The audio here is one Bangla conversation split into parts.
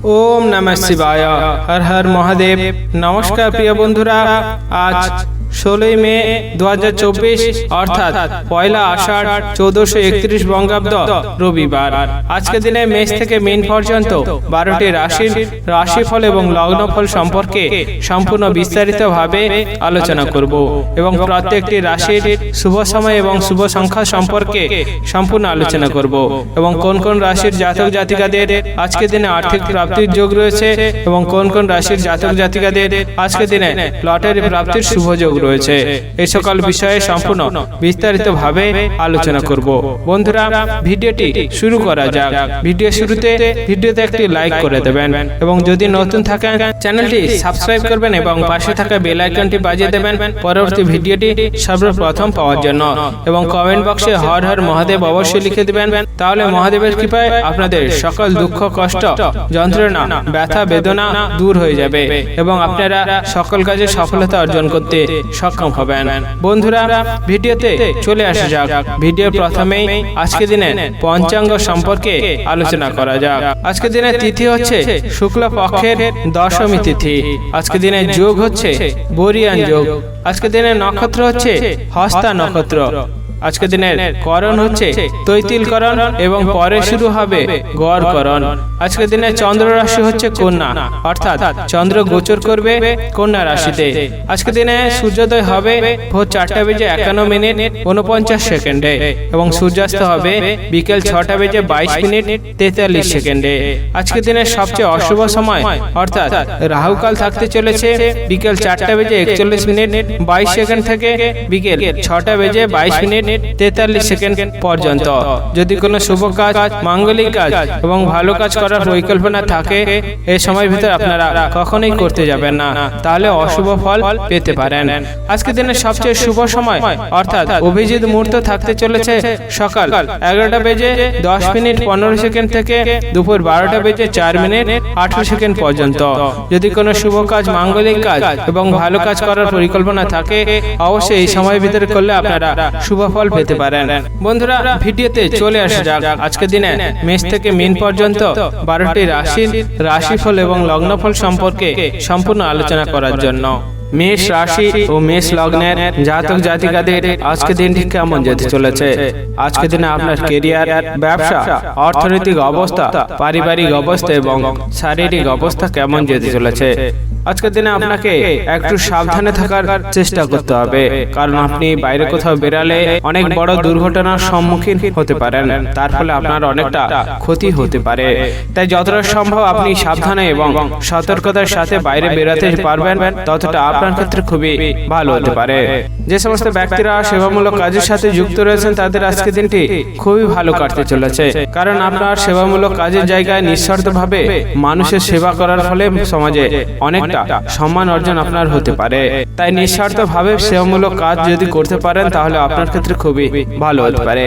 ओम नमः शिवाय। हर हर महादेव। नमस्कार प्रिय बंधुरा, आज 16 মে 2024 অর্থাৎ পয়লা আষাঢ় 1431 বঙ্গাব্দ রবিবার। আজকের দিনে মেষ থেকে মীন পর্যন্ত 12টি রাশির রাশিফল এবং লগ্নফল সম্পর্কে সম্পূর্ণ বিস্তারিতভাবে আলোচনা করব এবং প্রত্যেকটি রাশির শুভ সময় এবং শুভ সংখ্যা সম্পর্কে সম্পূর্ণ আলোচনা করব এবং কোন কোন রাশির জাতক জাতিকাদের আজকের দিনে আর্থিক প্রাপ্তির যোগ রয়েছে এবং কোন কোন রাশির জাতক জাতিকাদের আজকের দিনে লটারি প্রাপ্তির শুভ যোগ রয়েছে। এই সকল বিষয়ে সম্পূর্ণ বিস্তারিতভাবে আলোচনা করব। বন্ধুরা, ভিডিওটি শুরু করা যাক। ভিডিও শুরুতে ভিডিওতে একটি লাইক করে দেবেন এবং যদি নতুন থাকেন চ্যানেলটি সাবস্ক্রাইব করবেন এবং পাশে থাকা বেল আইকনটি বাজিয়ে দেবেন পরবর্তী ভিডিওটি সর্বপ্রথম পাওয়ার জন্য। এবং কমেন্ট বক্সে হর হর মহাদেব অবশ্যই লিখে দিবেন, তাহলে মহাদেবের কৃপায় আপনাদের সকল দুঃখ কষ্ট যন্ত্রণা ব্যথা বেদনা দূর হয়ে যাবে এবং আপনারা সকল কাজে সফলতা অর্জন করতে সক্ষম হবেন। বন্ধুরা, ভিডিওতে চলে আসা যাক। ভিডিওর প্রথমেই আজকে দিনে পঞ্চাঙ্গ সম্পর্কে আলোচনা করা যাক। আজকে দিনে তিথি হচ্ছে শুক্ল পক্ষের দশমী তিথি। আজকে দিনে যোগ হচ্ছে বরিয়ান যোগ। আজকে দিনে নক্ষত্র হচ্ছে হস্তা নক্ষত্র। আজকে দিনের করণ হচ্ছে তৈতিলকরণ এবং পরে শুরু হবে গড়করণ। আজকে দিনে চন্দ্র রাশি হচ্ছে কন্যা, অর্থাৎ চন্দ্র গোচর করবে কন্যা রাশিতে। আজকে দিনে সূর্যোদয় হবে ভোর 4:51 এবং সূর্যাস্ত হবে বিকেল 6:22 আজকে দিনের সবচেয়ে অশুভ সময় অর্থাৎ রাহুকাল থাকতে চলেছে বিকেল 4:41 থেকে বিকেল 6:22 পর্যন্ত। যদি কোনো শুভ কাজ, মাঙ্গলিক কাজ এবং ভালো কাজ করার পরিকল্পনা থাকে এই সময়ের ভিতর আপনারা কখনোই করতে যাবেন না, তাহলে অশুভ ফল পেতে পারেন। আজকে দিনের সবচেয়ে শুভ সময় অর্থাৎ অভিজিৎ মুহূর্ত থাকতে চলেছে সকাল 11:10 থেকে দুপুর 12:04 পর্যন্ত। যদি কোনো শুভ কাজ, মাঙ্গলিক কাজ এবং ভালো কাজ করার পরিকল্পনা থাকে অবশ্যই এই সময়ের ভিতরে করলে আপনারা শুভ ফল পেতে পারেন। বন্ধুরা, ভিডিওতে চলে আসা যাক। আজকে দিনে মেষ থেকে মীন পর্যন্ত 12টি রাশির রাশিফল এবং লগ্নফল সম্পর্কে সম্পূর্ণ আলোচনা করার জন্য। মেষ রাশি ও মেষ লগ্নের জাতক জাতিকাদের আজকে দিনটি কেমন যেতে চলেছে? আজকে দিনে আপনার কেরিয়ার, ব্যবসা, অর্থনৈতিক অবস্থা, পারিবারিক অবস্থা এবং শারীরিক অবস্থা কেমন যেতে চলেছে? আজকের দিনে আপনাকে একটু সাবধানে থাকার চেষ্টা করতে হবে, কারণ আপনি বাইরে কোথাও বেরালে অনেক বড় দুর্ঘটনার সম্মুখীন হতে পারেন। তার ফলে আপনার অনেকটা ক্ষতি হতে পারে। তাই যতটা সম্ভব আপনি সাবধানে এবং সতর্কতার সাথে বাইরে বেরাতে পারবেন ততটা আপনার ক্ষেত্রে খুবই ভালো হতে পারে। যে সমস্ত ব্যক্তিরা সেবামূলক কাজের সাথে যুক্ত রয়েছেন তাদের আজকে দিনটি খুবই ভালো কাটতে চলেছে, কারণ আপনার সেবামূলক কাজের জায়গায় নিঃস্বার্থভাবে মানুষের সেবা করার ফলে সমাজে অনেক সম্মান অর্জন আপনার হতে পারে। তাই নিঃস্বার্থভাবে সেবামূলক কাজ যদি করতে পারেন তাহলে আপনার ক্ষেত্রে খুবই ভালো হতে পারে।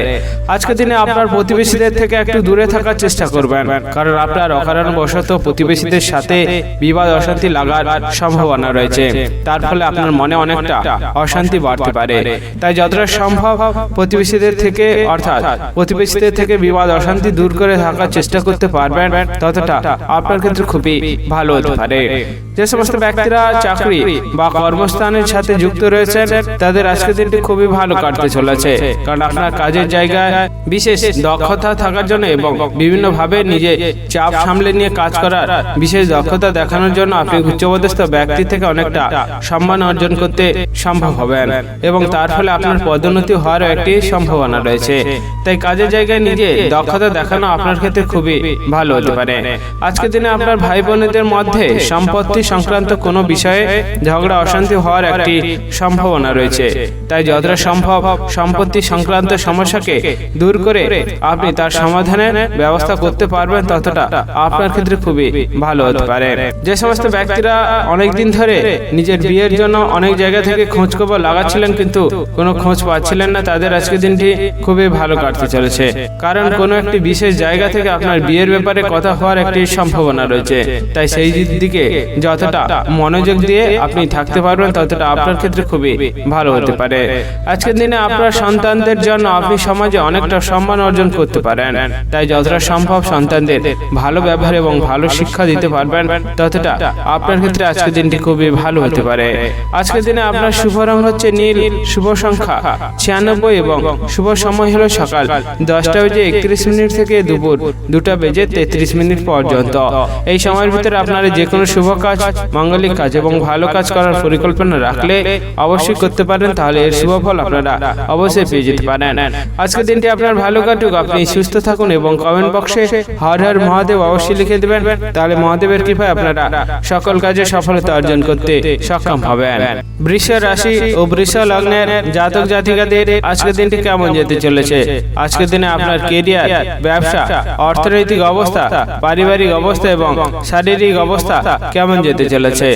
আজকের দিনে আপনার প্রতিবেশীদের থেকে একটু দূরে থাকার চেষ্টা করবেন, কারণ আপনার অকারণবশত প্রতিবেশীদের সাথে বিবাদ অশান্তি লাগার সম্ভাবনা রয়েছে। তার ফলে আপনার মনে অনেকটা অশান্তি বাড়তে পারে। তাই যতটা সম্ভব প্রতিবেশীদের থেকে বিবাদ অশান্তি দূর করে থাকার চেষ্টা করতে পারবেন ততটা আপনার ক্ষেত্রে খুবই ভালো হতে পারে। যে সমস্ত ব্যক্তিরা চাকরি বা কর্মস্থানের সাথে যুক্ত রয়েছেন তাদের আজকের দিনটি খুবই ভালো কাটতে চলেছে, কারণ আপনার কাজের জায়গায় বিশেষ দক্ষতা থাকার জন্য এবং বিভিন্নভাবে নিজে চাপ সামলে নিয়ে কাজ করার বিশেষ দক্ষতা দেখানোর জন্য আপনি উচ্চপদস্থ ব্যক্তি থেকে অনেকটা সম্মান অর্জন করতে সম্ভব হবেন এবং তার ফলে আপনার পদোন্নতি হওয়ার একটি সম্ভাবনা রয়েছে। তাই কাজের জায়গায় নিজে দক্ষতা দেখানো আপনার ক্ষেত্রে খুবই ভালো হতে পারে। আজকের দিনে আপনার ভাই বোনেদের মধ্যে সম্পত্তি সংক্রান্ত কোনো বিষয়ে ঝগড়া অশান্তি হওয়ার একটি সম্ভাবনা রয়েছে। তাই যতটা সম্ভব সম্পত্তি সংক্রান্ত সমস্যাকে দূর করে আপনি তার সমাধানের ব্যবস্থা করতে পারবেন ততটা আপনার ক্ষেত্রে খুবই ভালো হতে পারে। যে সমস্ত ব্যক্তিরা অনেকদিন ধরে নিজের বিয়ের জন্য অনেক জায়গা থেকে খোঁজ খবর লাগাচ্ছিলেন কিন্তু কোনো খোঁজ পাচ্ছিলেন না, তাদের আজকের দিনটি খুবই ভালো কাটতে চলেছে। কারণ কোনো একটি বিশেষ জায়গা থেকে আপনার বিয়ের ব্যাপারে কথা হওয়ার একটি সম্ভাবনা রয়েছে। তাই সেই দিকে যতটা মনোযোগ দিয়ে আপনি থাকতে পারবেন ততটা আপনার ক্ষেত্রে খুবই ভালো হতে পারে। আজকের দিনে আপনার সন্তানদের জন্য আপনি সমাজে অনেকটা সম্মান অর্জন করতে পারেন। তাই যতটা সম্ভব সন্তানদের ভালো ব্যবহার এবং ভালো শিক্ষা দিতে পারবেন ততটা আপনার ক্ষেত্রে আজকের দিনটি খুবই ভালো হতে পারে। আজকের দিনে আপনার শুভ রং হচ্ছে নীল, শুভ সংখ্যা 96 এবং শুভ সময় হলো সকাল 10:31 থেকে দুপুর 2:33 পর্যন্ত। এই সময়ের ভিতরে আপনারা যে কোনো শুভ কাজ, মাঙ্গলিক কাজ এবং ভালো কাজ করার পরিকল্পনা রাখলে অবশ্যই করতে পারেন, তাহলে এর শুভ ফল আপনারা অবশ্যই পেয়ে যেতে পারেন। আজকের দিনটি আপনার ভালো কাটুক, আপনি সুস্থ থাকুন এবং কমেন্ট বক্সে হর হর মহাদেব অবশ্যই লিখে দেবেন, তাহলে মহাদেবের কৃপায় আপনারা সকল কাজে সফলতা অর্জন করতে সক্ষম হবেন। বৃষ রাশি ও বৃষ লগ্নের জাতক জাতিকাদের আজকের দিনটি কেমন যেতে চলেছে? আজকের দিনে আপনার কেরিয়ার, ব্যবসা, অর্থনৈতিক অবস্থা, পারিবারিক অবস্থা এবং শারীরিক অবস্থা কেমন যেতে চলেছে?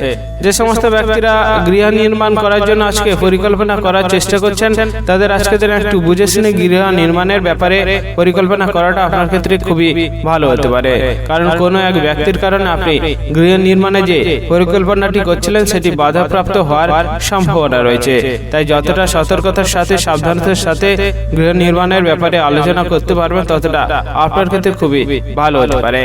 যে সমস্ত ব্যক্তিরা গৃহ নির্মাণ করার জন্য আজকে পরিকল্পনা করার চেষ্টা করছেন তাদের আজকের দিনে একটু বুঝে শুনে গৃহ নির্মাণের ব্যাপারে পরিকল্পনা করাটা আপনার ক্ষেত্রে খুবই ভালো হতে পারে। কারণ কোনো এক ব্যক্তির কারণে আপনি গৃহ নির্মাণে যে পরিকল্পনাটি করছিলেন সেটি বাধাপ্রাপ্ত হওয়ার সম্ভাবনা রয়েছে। তাই যতটা সতর্কতার সাথে, সাবধানতার সাথে গৃহ নির্মাণের ব্যাপারে আলোচনা করতে পারবেন ততটা আপনার ক্ষেত্রে খুবই ভালো হতে পারে।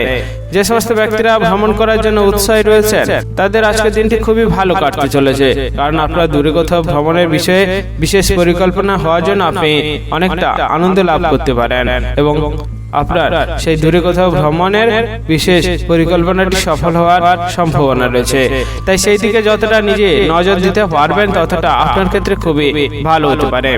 যে সমস্ত ব্যক্তিরা ভ্রমণ করার জন্য উৎসাহী রয়েছেন তাদের আজকের দিনটি খুবই ভালো কাটতে চলেছে। কারণ আপনার দূরে কোথাও ভ্রমণের বিষয়ে বিশেষ পরিকল্পনা হওয়ার জন্য আপনি অনেকটা আনন্দ লাভ করতে পারেন এবং আপনার সেই দূরে কোথাও ভ্রমণের বিশেষ পরিকল্পনাটি সফল হওয়ার সম্ভাবনা রয়েছে। তাই সেই দিকে যতটা নিজে নজর দিতে পারবেন ততটা আপনার ক্ষেত্রে খুবই ভালো হতে পারে।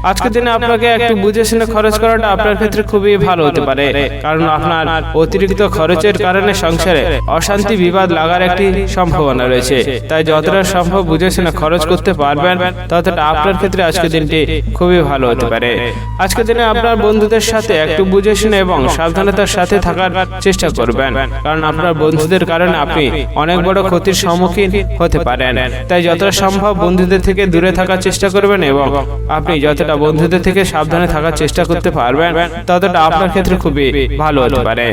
আজকের দিনে আপনাকে একটু বুঝে শুনে খরচ করাটা আপনার ক্ষেত্রে খুবই ভালো হতে পারে। কারণ আপনার অতিরিক্ত খরচের কারণে সংসারে অশান্তি, বিবাদ লাগার একটি সম্ভাবনা রয়েছে। তাই যতটা সম্ভব বুঝে শুনে খরচ করতে পারবেন ততটা আপনার ক্ষেত্রে আজকের দিনটি খুবই ভালো হতে পারে। আজকের দিনে আপনার বন্ধুদের সাথে একটু বুঝে শুনে এবং সাবধানতার সাথে থাকার চেষ্টা করবেন, কারণ আপনার বন্ধুদের কারণে আপনি অনেক বড় ক্ষতির সম্মুখীন হতে পারেন। তাই যতটা সম্ভব বন্ধুদের থেকে দূরে থাকার চেষ্টা করবেন এবং আপনি যতটা বন্ধুদের থেকে সাবধানে থাকার চেষ্টা করতে পারবেন ততটা আপনার ক্ষেত্রে খুবই ভালো হতে পারে।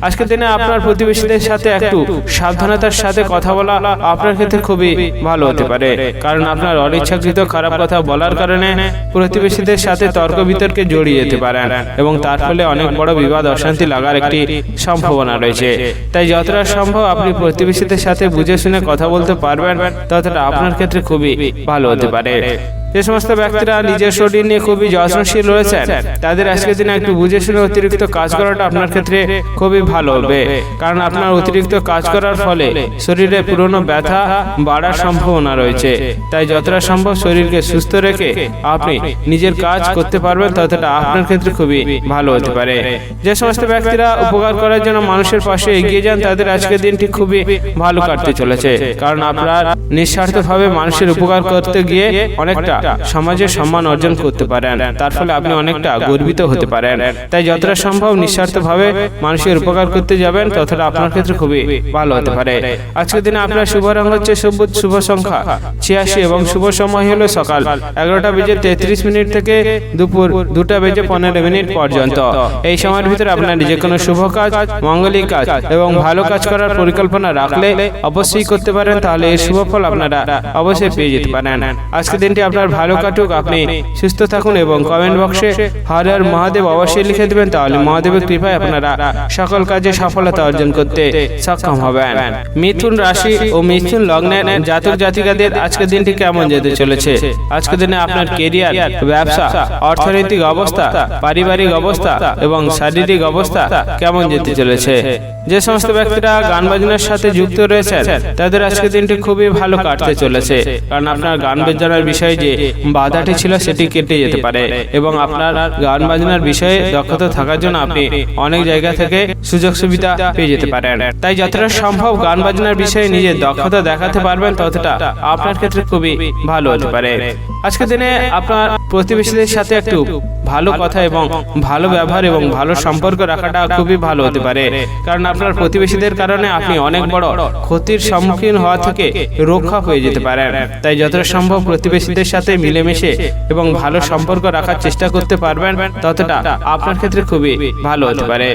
আজকের দিনে আপনার প্রতিবেশীদের সাথে একটু সাবধানতার সাথে কথা বলা আপনার ক্ষেত্রে খুবই ভালো হতে পারে। কারণ আপনার অনিচ্ছাকৃত খারাপ কথা বলার কারণে প্রতিবেশীদের সাথে তর্ক বিতর্কে জড়িয়ে যেতে পারেন এবং তার ফলে অনেক বড় বিবাদ, অশান্তি লাগার একটি সম্ভাবনা রয়েছে। তাই যতটা সম্ভব আপনি প্রতিবেশীদের সাথে বুঝে শুনে কথা বলতে পারবেন ততটা আপনার ক্ষেত্রে খুবই ভালো হতে পারে। যে সমস্ত ব্যক্তিরা নিজের শরীর নিয়ে খুবই যত্নশীল রয়েছেন তাদের আজকের দিনে একটু বুঝে শুনে অতিরিক্ত কাজ করাটা আপনার ক্ষেত্রে খুবই ভালো হবে। কারণ আপনার অতিরিক্ত কাজ করার ফলে শরীরে পুরনো ব্যথা বাড়ার সম্ভাবনা রয়েছে। তাই যতটা সম্ভব শরীরকে সুস্থ রেখে আপনি নিজের কাজ করতে পারবেন ততটা আপনার ক্ষেত্রে খুবই ভালো হতে পারে। যে সমস্ত ব্যক্তিরা উপকার করার জন্য মানুষের পাশে এগিয়ে যান তাদের আজকের দিনটি খুবই ভালো কাটতে চলেছে। কারণ আপনার নিঃস্বার্থভাবে মানুষের উপকার করতে গিয়ে অনেকটা সমাজের সম্মান অর্জন করতে পারেন, তার ফলে আপনি অনেকটা গর্বিত হতে পারেন। তাই যতটা সম্ভব নিঃস্বার্থভাবে মানুষের উপকার করতে যাবেন ততটা আপনার ক্ষেত্রে খুবই ভালো হতে পারে। আজকের দিনে আপনার শুভ রং হচ্ছে সবুজ, শুভ সংখ্যা 86 এবং শুভ সময় হলো সকাল 11:33 থেকে দুপুর 2:15 পর্যন্ত। এই সময়ের ভিতরে আপনার যে কোনো শুভ কাজ, মাঙ্গলিক কাজ এবং ভালো কাজ করার পরিকল্পনা রাখলে অবশ্যই করতে পারেন, তাহলে এর শুভ ফল আপনারা অবশ্যই পেয়ে যেতে পারেন। আজকের দিনটি আপনার ভালো কাটুক, আপনি সুস্থ থাকুন এবং কমেন্ট বক্সে হর হর মহাদেব অবশ্যই লিখে দেবেন, তাহলে মহাদেবের কৃপায় আপনারা সকল কাজে সফলতা অর্জন করতে সক্ষম হবেন। মিথুন রাশি ও মিথুন লগ্নের জাতক জাতিকাদের আজকের দিনটি কেমন যেতে চলেছে? আজকের দিনে আপনার কেরিয়ার, ব্যবসা, অর্থনৈতিক অবস্থা, পারিবারিক অবস্থা এবং শারীরিক অবস্থা কেমন যেতে চলেছে? যে সমস্ত ব্যক্তিরা গান বাজনার সাথে যুক্ত রয়েছেন তাদের আজকের দিনটি খুবই ভালো কাটতে চলেছে। কারণ আপনার গান বাজনার বিষয়ে যে বাধাটি ছিল সেটি কেটে যেতে পারে এবং আপনার গান বাজনার বিষয়ে দক্ষতা থাকার জন্য আপনি অনেক জায়গা থেকে সুযোগ সুবিধা পেয়ে যেতে পারেন। তাই যতটা সম্ভব গান বাজনার বিষয়ে নিজের দক্ষতা দেখাতে পারবেন ততটা আপনার ক্ষেত্রে খুবই ভালো হতে পারে। আজকের দিনে আপনার প্রতিবেশীদের সাথে একটু ভালো কথা এবং ভালো ব্যবহার এবং ভালো সম্পর্ক রাখাটা খুবই ভালো হতে পারে, কারণ আপনার প্রতিবেশীদের কারণে আপনি অনেক বড় ক্ষতির সম্মুখীন হওয়া থেকে রক্ষা হয়ে যেতে পারেন। তাই যতটা সম্ভব প্রতিবেশীদের সাথে মিলেমিশে এবং ভালো সম্পর্ক রাখার চেষ্টা করতে পারবেন ততটা আপনার ক্ষেত্রে খুবই ভালো হতে পারে।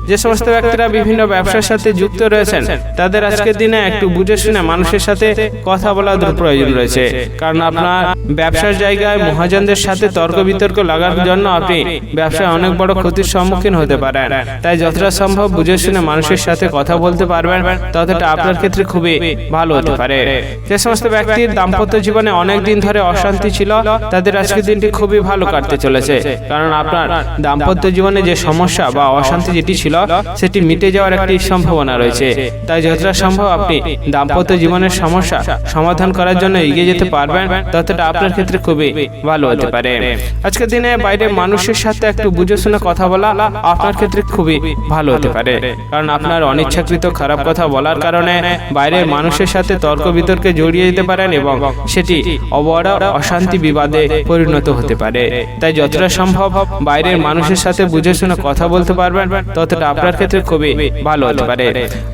যে সমস্ত ব্যক্তিরা বিভিন্ন ব্যবসার সাথে যুক্ত রয়েছেন তাদের আজকের দিনে একটু বুঝে শুনে মানুষের সাথে কথা বলার প্রয়োজন রয়েছে, কারণ আপনার ব্যবসার জায়গায় মহাজনদের সাথে তর্ক বিতর্ক লাগার জন্য আপনি ব্যবসায় অনেক বড় ক্ষতির সম্মুখীন হতে পারেন। তাই যতটা সম্ভব বুঝে শুনে মানুষের সাথে কথা বলতে পারবেন ততটা আপনার ক্ষেত্রে খুবই ভালো হতে পারে। যে সমস্ত ব্যক্তির দাম্পত্য জীবনে অনেক দিন ধরে অশান্তি ছিল তাদের আজকের দিনটি খুবই ভালো কাটতে চলেছে, কারণ আপনার দাম্পত্য জীবনে যে সমস্যা বা অশান্তি যেটি ছিল সেটি মিটে যাওয়ার একটি সম্ভাবনা রয়েছে। তাই যতটা সম্ভব আপনি দাম্পত্য জীবনের সমস্যা সমাধান করার জন্য এগিয়ে যেতে পারবেন ততটা আপনার ক্ষেত্রে খুবই ভালো হতে পারে। আজকের দিনে বাইরে মানুষের সাথে একটু বুঝে শুনে কথা বলা আপনার ক্ষেত্রে খুবই ভালো হতে পারে, কারণ আপনার অনিচ্ছাকৃত খারাপ কথা বলার কারণে বাইরের মানুষের সাথে তর্ক বিতর্কে জড়িয়ে যেতে পারেন এবং সেটি বড় অশান্তি বিবাদে পরিণত হতে পারে। তাই যতটা সম্ভব বাইরের মানুষের সাথে বুঝে শুনে কথা বলতে পারবেন ততটা আপনার ক্ষেত্রে খুবই ভালো হতে পারে।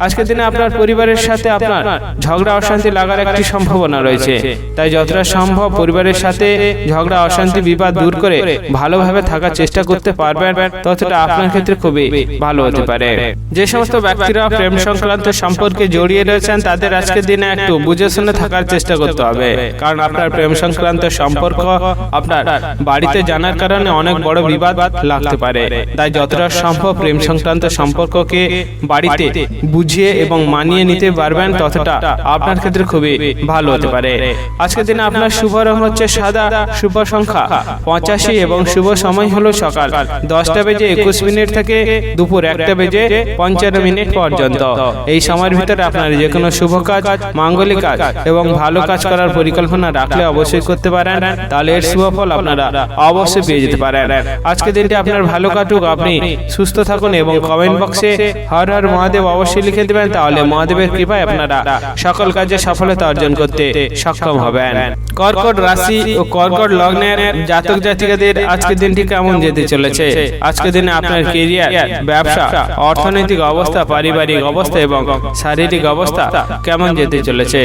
আজকের দিনে আপনার পরিবারের সাথে আপনার ঝগড়া অশান্তি লাগার একটি সম্ভাবনা রয়েছে, তাই যতটা সম্ভব পরিবারের সাথে ঝগড়া অশান্তি বিবাদ দূর করে ভালোভাবে থাকার চেষ্টা করতে পারবেন ততটা আপনার ক্ষেত্রে খুবই ভালো হতে পারে। যে সমস্ত ব্যক্তিরা প্রেম সংক্রান্ত সম্পর্কে জড়িয়ে রয়েছেন তাদের আজকের দিনে একটু বুঝে শুনে থাকার চেষ্টা করতে হবে, কারণ আপনার প্রেম সংক্রান্ত সম্পর্ক আপনার বাড়িতে জানার কারণে অনেক বড় বিবাদ লাগতে পারে। তাই যতটা সম্ভব প্রেম সংক্রান্ত সম্পর্ককে বাড়িতে বুঝিয়ে এবং মানিয়ে নিতে পারবেন ততটা আপনার ক্ষেত্রে খুবই ভালো হতে পারে। আজকের দিনে আপনার শুভ রং হচ্ছে সাদা, শুভ সংখ্যা 85 এবং শুভ সময় হলো সকাল 10:21 থেকে দুপুর 1:55 পর্যন্ত। এই সময়ের ভিতরে আপনার যে কোনো শুভ কাজ, মাঙ্গলিক কাজ এবং ভালো কাজ করার পরিকল্পনা রাখলে অবশ্যই করতে পারেন, তাহলে এর শুভ ফল আপনারা অবশ্যই পেয়ে যেতে পারেন। আজকের দিনটি আপনার ভালো কাটুক, আপনি সুস্থ থাকুন এবং কমেন্ট বক্সে হর হর মহাদেব অবশ্যই লিখে দেবেন, তাহলে মহাদেবের কৃপায় আপনারা সকল কাজে সফলতা অর্জন করতে সক্ষম হবেন। কর্কট রাশি ও কর্কট লগ্নের জাতক জাতিকাদের আজকের দিনটি কেমন যেতে চলেছে? আজকের দিনে আপনার ক্যারিয়ার, ব্যবসা, অর্থনৈতিক অবস্থা, পারিবারিক অবস্থা এবং শারীরিক অবস্থা কেমন যেতে চলেছে?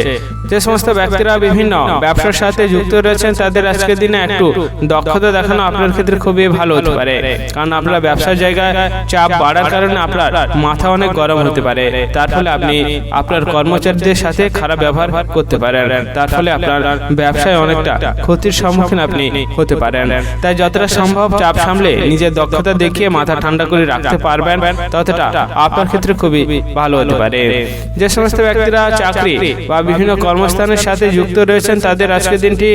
যে সমস্ত ব্যক্তিরা বিভিন্ন ব্যবসার সাথে যুক্ত রয়েছেন তাদের আজকের দিনে একটু দক্ষতা দেখানো আপনার ক্ষেত্রে খুবই ভালো হতে পারে, কারণ আপনার ব্যবসার জায়গায় চাপ বাড়ার কারণে আপনার মাথা অনেক গরম হতে পারে। তার ফলে আপনি আপনার কর্মচারীদের সাথে খারাপ ব্যবহার করতে পারেন, তার ফলে আপনার ব্যবসায় অনেকটা ক্ষতির সম্মুখীন আপনি হতে পারেন। তাই যতটা সম্ভব চাপ সামলে নিজের দক্ষতা দেখিয়ে মাথা ঠান্ডা করে রাখতে পারবেন ততটা আপনার ক্ষেত্রে খুবই ভালো হতে পারে। যে সমস্ত ব্যক্তিরা চাকরি বা বিভিন্ন কর্মস্থানের সাথে যুক্ত রয়েছেন তাদের আজকের দিনটি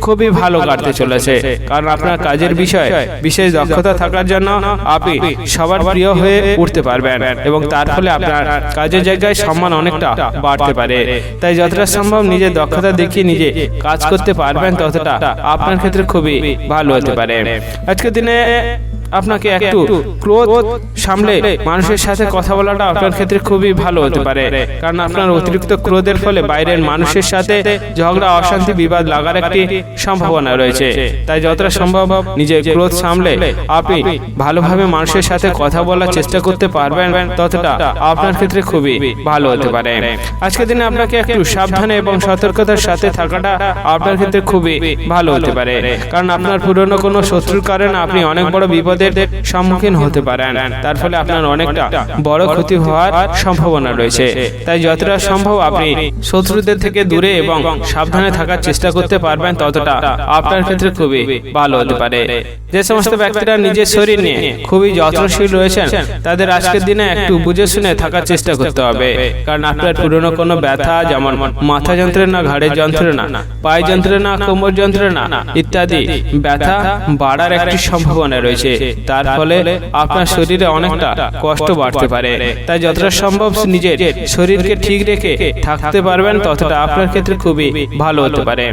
খুবই ভালো কাটতে চলেছে, কারণ আপনার কাজের বিষয়ে বিশেষ দক্ষতা থাকার জন্য আপনি সবার প্রিয় হয়ে উঠতে পারবেন এবং তার ফলে আপনার কাজের জায়গায় সম্মান অনেকটা বাড়তে পারে। তাই যতটা সম্ভব নিজের দক্ষতা দেখিয়ে নিজে কাজ করতে পারবেন ততটা আপনার ক্ষেত্রে খুবই ভালো হতে পারে। আজকের দিনে আপনাকে একটু ক্রোধ সামলে মানুষের সাথে কথা বলাটা আপনার ক্ষেত্রে খুবই ভালো হতে পারে, কারণ আপনার অতিরিক্ত ক্রোধের ফলে বাইরের মানুষের সাথে ঝগড়া অশান্তি বিবাদ লাগার একটি সম্ভাবনা রয়েছে। তাই যতটা সম্ভব নিজের ক্রোধ সামলে আপনি ভালোভাবে মানুষের সাথে কথা বলার চেষ্টা করতে পারবেন ততটা আপনার ক্ষেত্রে খুবই ভালো হতে পারে। আজকের দিনে আপনাকে একটু সাবধানে এবং সতর্কতার সাথে থাকাটা আপনার ক্ষেত্রে খুবই ভালো হতে পারে, কারণ আপনার পুরনো কোনো শত্রুর কারণে আপনি অনেক বড় বিপদে সম্মুখীন হতে পারেন, তার ফলে আপনার অনেকটা বড় ক্ষতি হওয়ার সম্ভাবনা রয়েছে। তাই যতটা সম্ভব আপনি শত্রুদের থেকে দূরে এবং সাবধানে থাকার চেষ্টা করতে পারবেন ততটা আপনার ক্ষেত্রে খুবই ভালো হতে পারে। যে সমস্ত ব্যক্তিরা নিজের শরীর নিয়ে খুবই যত্নশীল রয়েছেন তাদের আজকের দিনে একটু বুঝে শুনে থাকার চেষ্টা করতে হবে, কারণ আপনার পুরনো কোনো ব্যথা যেমন মাথা যন্ত্রণা, ঘাড়ের যন্ত্রণা, পায়ে যন্ত্রণা, কোমর যন্ত্রণা ইত্যাদি ব্যথা বাড়ার একটি সম্ভাবনা রয়েছে। তার ফলে আপনার শরীরে অনেকটা কষ্ট বাড়তে পারে। তাই যতটা সম্ভব নিজের শরীরকে ঠিক রেখে থাকতে পারবেন ততটা আপনার ক্ষেত্রে খুবই ভালো হতে পারে।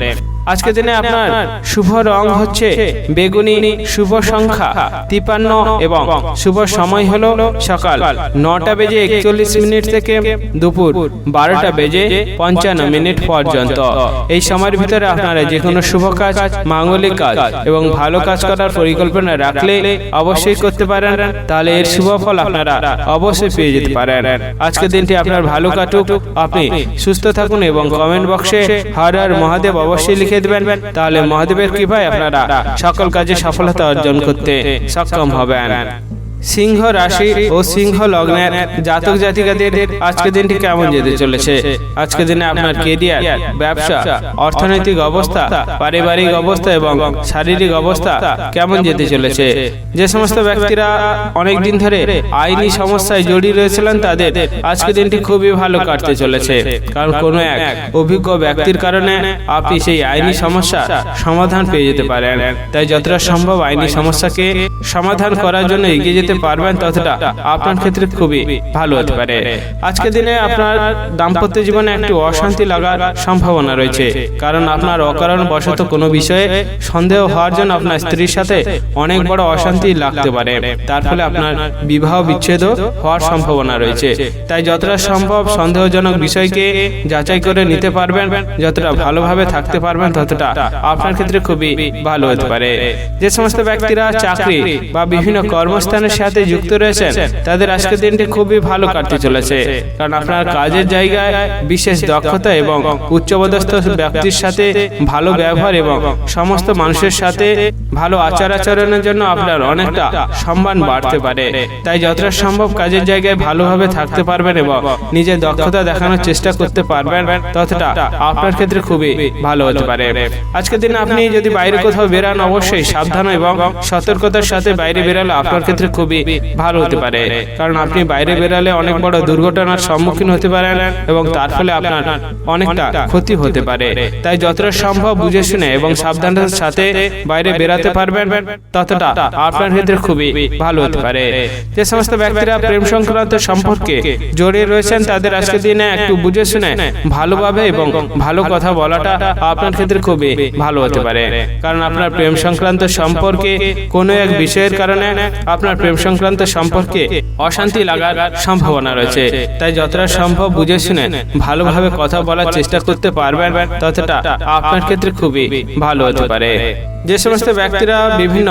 আজকের দিনে আপনার শুভ রং হচ্ছে বেগুনি, শুভ সংখ্যা 53 এবং শুভ সময় হলো সকাল 9টা বেজে 41 মিনিট থেকে দুপুর 12টা বেজে 55 মিনিট পর্যন্ত। এই সময়ের ভিতরে আপনারা যে কোনো শুভ কাজ, মাঙ্গলিক কাজ এবং ভালো কাজ করার পরিকল্পনা রাখলে অবশ্যই করতে পারেন, তাহলে এর শুভ ফল আপনারা অবশ্যই পেয়ে যেতে পারেন। আজকের দিনটি আপনার ভালো কাটুক, আপনি সুস্থ থাকুন এবং কমেন্ট বক্সে হর হর মহাদেব অবশ্যই লিখে দেবেন, তাহলে মহাদেবের কৃপায় আপনারা সকল কাজে সফলতা অর্জন করতে সক্ষম হবেন। সিংহ রাশি ও সিংহ লগ্নের জাতক জাতিকাদের আজকের দিনটি কেমন যেতে চলেছে? আজকের দিনে আপনার কেরিয়ার, ব্যবসা, অর্থনৈতিক অবস্থা, পারিবারিক অবস্থা এবং শারীরিক অবস্থা কেমন যেতে চলেছে? যে সমস্ত ব্যক্তিরা অনেক দিন ধরে আইনি সমস্যায় জড়িয়ে রয়েছিলেন তাদের আজকের দিনটি খুবই ভালো কাটতে চলেছে, কারণ কোনো এক অভিজ্ঞ ব্যক্তির কারণে আপনি সেই আইনি সমস্যা সমাধান পেয়ে যেতে পারেন। তাই যতটা সম্ভব আইনি সমস্যাকে সমাধান করার জন্য এগিয়ে যেতে পারবেন, ততটা আপনার ক্ষেত্রে খুবই ভালো হতে পারে। আজকের দিনে আপনার দাম্পত্য জীবনে একটু অশান্তি লাগার সম্ভাবনা রয়েছে, কারণ আপনার অকারণ বশত কোনো বিষয়ে সন্দেহ হওয়ার জন্য আপনার স্ত্রীর সাথে অনেক বড় অশান্তি লাগতে পারে, তার ফলে আপনার বিবাহ বিচ্ছেদ হওয়ার সম্ভাবনা রয়েছে। তাই যতটা সম্ভব সন্দেহজনক বিষয়কে যাচাই করে নিতে পারবেন, যতটা ভালোভাবে থাকতে পারবেন, ততটা আপনার ক্ষেত্রে খুবই ভালো হতে পারে। যে সমস্ত ব্যক্তিরা চাকরি বা বিভিন্ন কর্মস্থানের সাথে যুক্ত রয়েছেন তাদের আজকের দিনটি খুবই ভালো কাটতে চলেছে, কারণ আপনার কাজের জায়গায় বিশেষ দক্ষতা এবং উচ্চপদস্থ ব্যক্তির সাথে ভালো ব্যবহার এবং সমস্ত মানুষের সাথে ভালো আচার আচরণের জন্য আপনার অনেকটা সম্মান বাড়তে পারে। তাই যতটা সম্ভব কাজের জায়গায় ভালোভাবে থাকতে পারবেন এবং নিজের দক্ষতা দেখানোর চেষ্টা করতে পারবেন, ততটা আপনার ক্ষেত্রে খুবই ভালো হতে পারে। আজকের দিনে আপনি যদি বাইরে কোথাও বেরান, অবশ্যই সাবধান এবং সতর্কতার সাথে বাইরে বেরালে আপনার ক্ষেত্রে খুবই ভালো হতে পারে, কারণ আপনি বাইরে বেরালে অনেক বড় দুর্ঘটনার সম্মুখীন হতে পারেন এবং তার ফলে আপনার অনেকটা ক্ষতি হতে পারে। তাই যতটা সম্ভব বুঝে শুনে এবং সাবধানতার সাথে বাইরে বেরাতে পারবেন, ততটা আপনার ক্ষেত্রে খুবই ভালো হতে পারে। যে সমস্ত ব্যক্তিরা প্রেম সংক্রান্ত সম্পর্কে জড়িয়ে রয়েছেন তাদের আজকের দিনে একটু বুঝে শুনে ভালোভাবে এবং ভালো কথা বলাটা আপনার ক্ষেত্রে খুবই ভালো হতে পারে, কারণ আপনার প্রেম সংক্রান্ত সম্পর্কে কোনো এক বিষয়ের কারণে আপনার প্রেম সংক্রান্ত সম্পর্কে অশান্তি লাগার সম্ভাবনা রয়েছে। তাই যতটা সম্ভব বুঝে শুনে ভালোভাবে কথা বলার চেষ্টা করতে পারবেন, ততটা আপনার ক্ষেত্রে খুবই ভালো হতে পারে। যে সমস্ত ব্যক্তিরা বিভিন্ন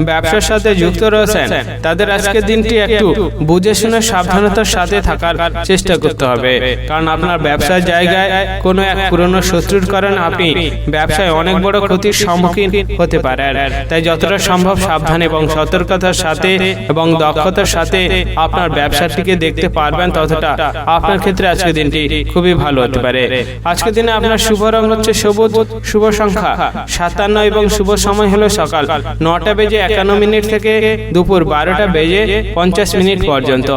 ব্যবসার সাথে যুক্ত রয়েছেন তাদের আজকের দিনটি একটু বুঝে শুনে সাবধানতার সাথে থাকার চেষ্টা করতে হবে, কারণ আপনার ব্যবসার জায়গায় কোনো এক পুরনো শত্রুর কারণে আপনি ব্যবসায় অনেক বড় ক্ষতির সম্মুখীন হতে পারেন। তাই যতটা সম্ভব সাবধান এবং সতর্কতার সাথে এবং দক্ষতার সাথে আপনার ব্যবসাটিকে দেখতে পারবেন, ততটা আপনার ক্ষেত্রে আজকের দিনটি খুবই ভালো হতে পারে। আজকের দিনে আপনার শুভ রং হচ্ছে সবুজ, শুভ সংখ্যা 57 এবং শুভ সময় হলো সকাল 9টা বেজে 51 মিনিট থেকে দুপুর 12টা বেজে 50 মিনিট পর্যন্ত।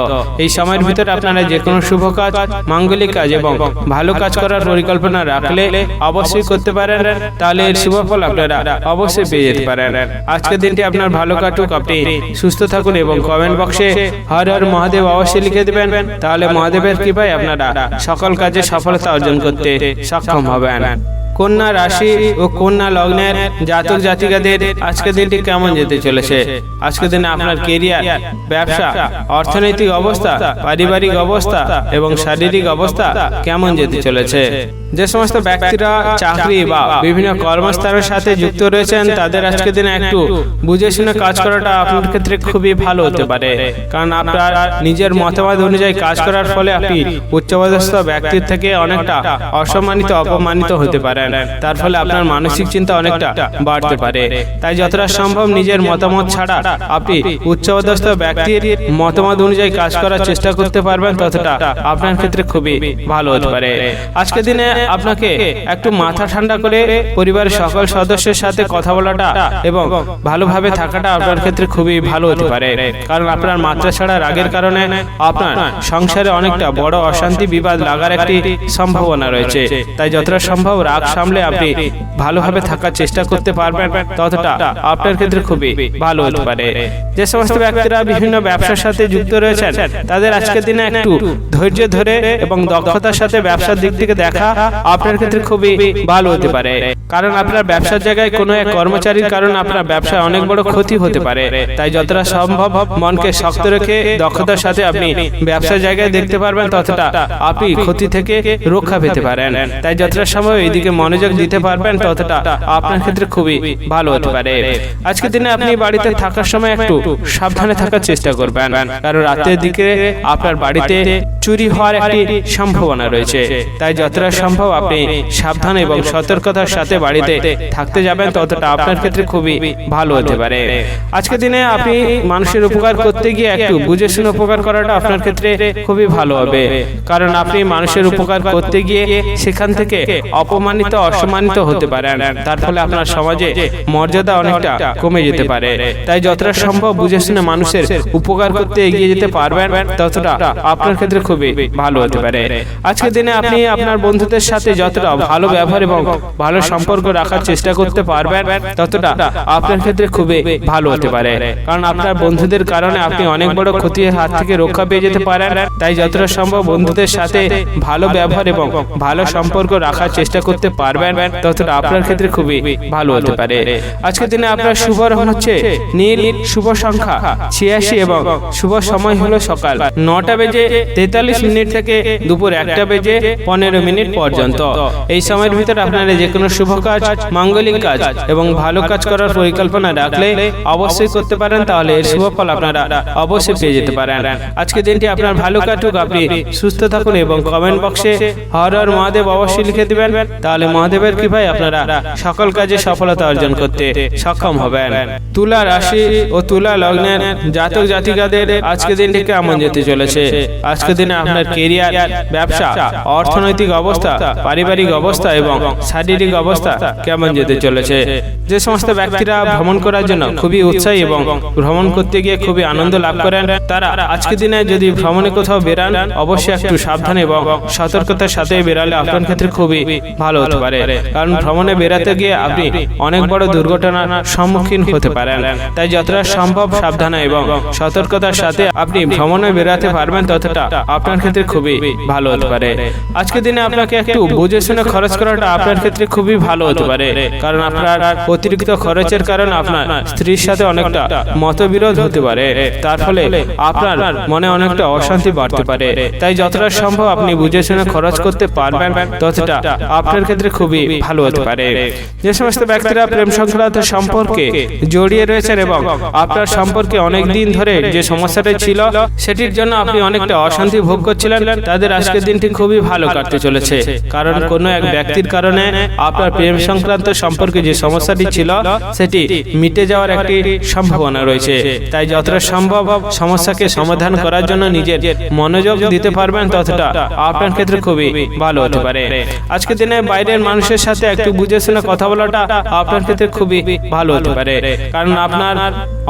এই সময়ের ভিতরে আপনারা যে কোনো শুভ কাজ, মাঙ্গলিক কাজ এবং ভালো কাজ করার পরিকল্পনা রাখলে অবশ্যই করতে পারেন, তাহলে এর শুভ ফল আপনারা অবশ্যই পেয়ে যেতে পারেন। আজকের দিনটি আপনার ভালো কাটুক, আপনি সুস্থ থাকুন এবং কমেন্ট বক্সে হর হর মহাদেব অবশ্যই লিখে দেবেন, তাহলে মহাদেবের কৃপায় আপনারা সকল কাজে সফলতা অর্জন করতে সক্ষম হবেন। কন্যা রাশি ও কন্যা লগ্নের জাতক জাতিকাদের আজকের দিনটি কেমন যেতে চলেছে? আজকের দিনে আপনার কেরিয়ার, ব্যবসা, অর্থনৈতিক অবস্থা, পারিবারিক অবস্থা এবং শারীরিক অবস্থা কেমন যেতে চলেছে? যে সমস্ত ব্যক্তিরা চাকরি বা বিভিন্ন কর্মস্থানের সাথে যুক্ত রয়েছেন তাদের আজকের দিনে একটু বুঝে শুনে কাজ করাটা আপনার ক্ষেত্রে খুবই ভালো হতে পারে, কারণ আপনার নিজের মতামত অনুযায়ী কাজ করার ফলে আপনি উচ্চপদস্থ ব্যক্তির থেকে অনেকটা অসম্মানিত, অপমানিত হতে পারেন, তার ফলে আপনার মানসিক চিন্তা অনেকটা বাড়তে পারে। তাই যতটা সম্ভব নিজের মতামত ছাড়া আপনি উচ্চপদস্থ ব্যক্তির মতামত অনুযায়ী কাজ করার চেষ্টা করতে পারবেন, ততটা আপনার ক্ষেত্রে খুবই ভালো হতে পারে। আজকের দিনে আপনাকে একটু মাথা ঠান্ডা করে পরিবারের সকল সদস্যের সাথে কথা বলাটা এবং ভালোভাবে থাকাটা আপনার ক্ষেত্রে খুবই ভালো হতে পারে, কারণ আপনার মাত্রা ছাড়া রাগের কারণে আপনার সংসারে অনেকটা বড় অশান্তি, বিবাদ লাগার একটি সম্ভাবনা রয়েছে। তাই যতটা সম্ভব রাগ সামলে আপনি ভালোভাবে থাকার চেষ্টা করতে পারবেন, ততটা আপনার ক্ষেত্রে খুবই ভালো হতে পারে। যে সমস্ত ব্যক্তিরা বিভিন্ন ব্যবসার সাথে যুক্ত রয়েছেন তাদের আজকের দিনে একটু ধৈর্য ধরে এবং দক্ষতার সাথে ব্যবসার দিক থেকে দেখা আপনার ক্ষেত্রে খুবই ভালো হতে পারে। কারণ আপনার ব্যবসার জায়গায় কোনো এক কর্মচারীর কারণে আপনার ব্যবসায় অনেক বড় ক্ষতি হতে পারে। তাই যতটা সম্ভব মনকে শক্ত রেখে দক্ষতার সাথে আপনি ব্যবসার জায়গায় দেখতে পারবেন, ততটা আপনি ক্ষতি থেকে রক্ষা পেতে পারেন। তাই যতটা সম্ভব এইদিকে মনোযোগ দিতে পারবেন, ততটা আপনার ক্ষেত্রে খুবই ভালো হতে পারে। আজকের দিনে আপনি বাড়িতে থাকার সময় একটু সাবধানে থাকার চেষ্টা করবেন, কারণ রাতের দিকে আপনার বাড়িতে চুরি হওয়ার একটি সম্ভাবনা রয়েছে। তাই যতটা সম্ভব আপনি সাবধান এবং সতর্কতার সাথে বাড়িতে থাকতে যাবেন, ততটা আপনার ক্ষেত্রে খুবই ভালো হতে পারে। আজকের দিনে আপনি মানুষের উপকার করতে গিয়ে একটু বুঝে শুনে উপকার করাটা আপনার ক্ষেত্রে খুবই ভালো হবে, কারণ আপনি মানুষের উপকার করতে গিয়ে সেখান থেকে অপমানিত অসম্মানিত হতে পারেন। তার ফলে আপনার সমাজে মর্যাদা অনেকটা কমে যেতে পারে। তাই যতটা সম্ভব বুঝে শুনে মানুষের উপকার করতে এগিয়ে যেতে পারবেন, ততটা আপনার ক্ষেত্রে খুবই ভালো হতে পারে। আজকের দিনে আপনি আপনার বন্ধুদের সাথে যতটা ভালো ব্যবহার এবং ভালো সম্পর্ক রাখার চেষ্টা করতে পারবেন, ততটা আপনার ক্ষেত্রে খুবই ভালো হতে পারে। কারণ আপনার বন্ধুদের কারণে আপনি অনেক বড় ক্ষতির হাত থেকে রক্ষা পেয়ে যেতে পারেন। তাই যতটা সম্ভব বন্ধুদের সাথে ভালো ব্যবহার এবং ভালো সম্পর্ক রাখার চেষ্টা করতে পারবেন, ততটা আপনার ক্ষেত্রে খুবই ভালো হতে পারে। আজকের দিনে আপনার শুভ রং হচ্ছে নীল, শুভ সংখ্যা 86 এবং শুভ সময় হলো সকাল 9টা বেজে 43 মিনিট থেকে দুপুর 1টা বেজে 15 মিনিট পর্যন্ত। এই সময়ের ভিতরে আপনারা যে কোনো শুভ কাজ, মাঙ্গলিক কাজ এবং ভালো কাজ করার পরিকল্পনা রাখলে অবশ্যই করতে পারেন, তাহলে এর শুভ ফল আপনারা অবশ্যই পেয়ে যেতে পারেন। আজকে দিনটি আপনার ভালো কাটুক, আপনি সুস্থ থাকুন এবং কমেন্ট বক্সে হর হর মহাদেব অবশ্যই লিখে দিবেন, তাহলে মহাদেবের কৃপায় আপনারা সকল কাজে সফলতা অর্জন করতে সক্ষম হবেন। তুলা রাশি ও তুলা লগ্নের জাতক জাতিকাদের আজকে দিনটি কেমন যেতে চলেছে? আজকে দিনে আপনার কেরিয়ার, ব্যবসা, অর্থনৈতিক অবস্থা, পারিবারিক অবস্থা এবং শারীরিক অবস্থা কেমন যেতে চলেছে? যে সমস্ত ব্যক্তিরা ভ্রমণ করার জন্য খুবই উৎসাহী এবং ভ্রমণ করতে গিয়ে খুবই আনন্দ লাভ করেন, তারা আজকে দিনে যদি ভ্রমণে কোথাও বেরান, অবশ্যই একটু সাবধান এবং সতর্কতার সাথে বেরালে আপনার ক্ষেত্রে খুবই ভালো হতে পারে। কারণ ভ্রমণে বেরাতে গিয়ে আপনি অনেক বড় দুর্ঘটনার সম্মুখীন হতে পারেন। তাই যতটা সম্ভব সাবধান এবং সতর্কতার সাথে আপনি ভ্রমণে বেরাতে পারবেন, ততটা আপনার ক্ষেত্রে খুবই ভালো হতে পারে। আজকে দিনে আপনাকে একটু বুঝে শুনে খরচ করাটা আপনার ক্ষেত্রে খুবই ভালো হতে পারে, কারণ আপনার অতিরিক্ত খরচের কারণে আপনার স্ত্রীর সাথে অনেকটা মতবিরোধ হতে পারে। তার ফলে আপনার মনে অনেকটা অশান্তি বাড়তে পারে। তাই যতটা সম্ভব আপনি বুঝে শুনে খরচ করতে পারবেন, ততটা আপনার ক্ষেত্রে খুবই ভালো হতে পারে। যে সমস্ত ব্যক্তিরা প্রেম সংক্রান্ত সম্পর্কে জড়িয়ে রয়েছেন এবং আপনার সম্পর্কে অনেক দিন ধরে যে সমস্যাটা ছিল সেটির জন্য আপনি অনেকটা অশান্তি ভোগ করছিলেন, তাদের আজকের দিনটি খুবই ভালো কাটতে চলেছে। কারণ কোনো এক ব্যক্তির কারণে আপনার প্রেম সংক্রান্ত সম্পর্কে যে সমস্যাটি ছিল সেটি মিটে যাওয়ার একটি সম্ভাবনা রয়েছে। তাই যতটা সম্ভব সমস্যাকে সমাধান করার জন্য নিজের মনোযোগ দিতে পারবেন, ততটা আপনার ক্ষেত্রে খুবই ভালো হতে পারে। আজকের দিনে বাইরের মানুষের সাথে একটু বুঝে শুনে কথা বলাটা আপনার ক্ষেত্রে খুবই ভালো হতে পারে, কারণ আপনার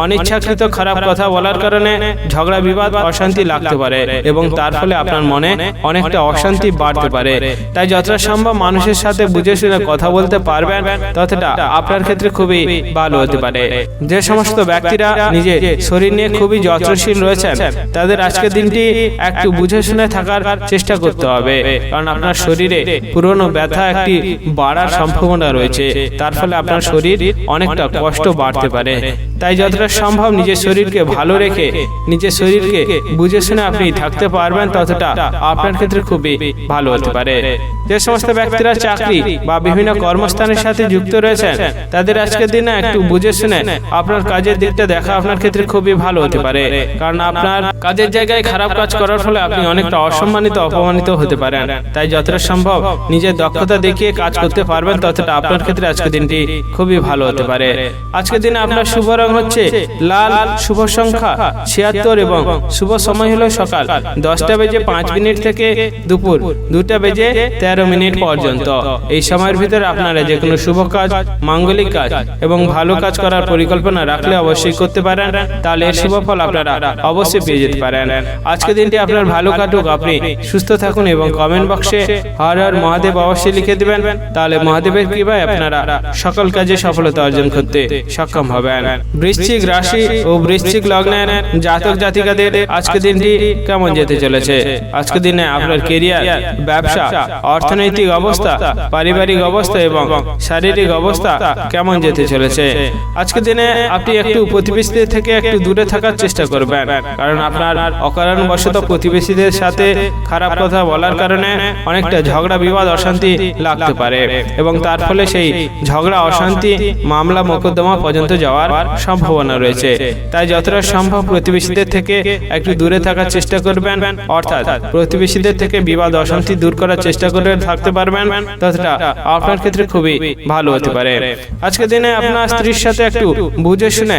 অনিচ্ছাকৃত খারাপ কথা বলার কারণে ঝগড়া বিবাদ অশান্তি লাগতে পারে এবং তার ফলে আপনার মনে অনেকটা অশান্তি বাড়তে পারে। তাই যতটা সম্ভব মানুষের সাথে বুঝে শুনে কথা বলতে পারবেন, ততটা আপনার ক্ষেত্রে খুবই ভালো হতে পারে। যে সমস্ত ব্যক্তিরা নিজের শরীর নিয়ে খুবই যত্নশীল রয়েছেন, তাদের আজকের দিনটি একটু বুঝে শুনে থাকার চেষ্টা করতে হবে, কারণ আপনার শরীরে পুরনো ব্যথা একটি বাড়ার সম্ভাবনা রয়েছে। তার ফলে আপনার শরীর অনেকটা কষ্ট বাড়তে পারে। তাই যতটা সম্ভব নিজের শরীরকে ভালো রেখে নিজের শরীরকে বুঝে শুনে আপনি থাকতে পারবেন, ততটা আপনার ক্ষেত্রে খুবই ভালো হতে পারে। যে সমস্ত ব্যক্তিরা চাকরি বা বিভিন্ন কর্মস্থানের সাথে যুক্ত রয়েছেন, তাদের আজকের দিনে একটু বুঝে শুনে আপনার কাজের দিকটা দেখা আপনার ক্ষেত্রে খুবই ভালো হতে পারে, কারণ আপনার কাজের জায়গায় খারাপ কাজ করার ফলে আপনি অনেকটা অসম্মানিত অপমানিত হতে পারেন। তাই যতটা সম্ভব নিজের দক্ষতা দেখিয়ে কাজ করতে পারবেন, ততটা আপনার ক্ষেত্রে আজকের দিনটি খুবই ভালো হতে পারে। আজকের দিনে আপনার শুভ রং হচ্ছে লাল, শুভ সংখ্যা 76 এবং শুভ সময় হলো সকাল 10:05 থেকে দুপুর 2:13 পর্যন্ত। এই সময়ের ভিতরে আপনারা যে কোনো শুভ কাজ, মাঙ্গলিক কাজ এবং ভালো কাজ করার পরিকল্পনা রাখলে অবশ্যই করতে পারেন, তাহলে এর শুভ ফল আপনারা অবশ্যই পেয়ে যেতে পারেন। আজকের দিনটি আপনার ভালো কাটুক, আপনি সুস্থ থাকুন এবং কমেন্ট বক্সে হর হর মহাদেব অবশ্যই লিখে দিবেন, তাহলে মহাদেবের কৃপায় আপনারা সকল কাজে সফলতা অর্জন করতে সক্ষম হবেন। বৃশ্চিক রাশি ও বৃশ্চিক লগ্নের জাতক জাতিকাদের আজকের দিনটি কেমন যেতে চলেছে? আজকের দিনে আপনার কেরিয়ার, ব্যবসা, অর্থনৈতিক অবস্থা, পারিবারিক অবস্থা এবং শারীরিক অবস্থা কেমন যেতে চলেছে? আজকের দিনে আপনি একটু প্রতিবেশীদের থেকে একটু দূরে থাকার চেষ্টা করবেন, কারণ আপনার অকারণবশত প্রতিবেশীদের সাথে খারাপ কথা বলার কারণে অনেকটা ঝগড়া, বিবাদ, অশান্তি লাগতে পারে এবং তার ফলে সেই ঝগড়া, অশান্তি, মামলা, মোকদ্দমা পর্যন্ত যাওয়ার সম্ভাবনা রয়েছে। তাই যতটা সম্ভব প্রতিবেশীদের থেকে একটু দূরে থাকার চেষ্টা করবেন, অর্থাৎ প্রতিবেশীদের থেকে বিবাদ, অশান্তি দূর করার চেষ্টা করে থাকতে পারবেন, ততটা আপনার ক্ষেত্রে খুবই ভালো হতে পারে। আজকের দিনে আপনার স্ত্রীর সাথে একটু বুঝে শুনে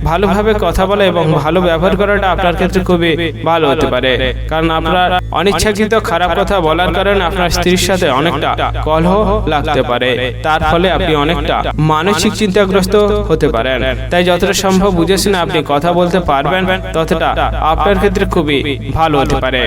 ভালোভাবে কথা বলা এবং ভালো ব্যবহার করাটা আপনার ক্ষেত্রে খুবই ভালো হতে পারে, কারণ আপনার অনিচ্ছাকৃত খারাপ কথা বলার কারণে আপনার স্ত্রীর সাথে অনেকটা কলহ লাগতে পারে, তার ফলে আপনি অনেকটা মানসিক চিন্তাগ্রস্ত হতে পারেন। তাই যতটা সম্ভব বুঝে শুনে আপনি কথা বলতে পারবেন, ততটা আপনার ক্ষেত্রে খুবই ভালো হতে পারে।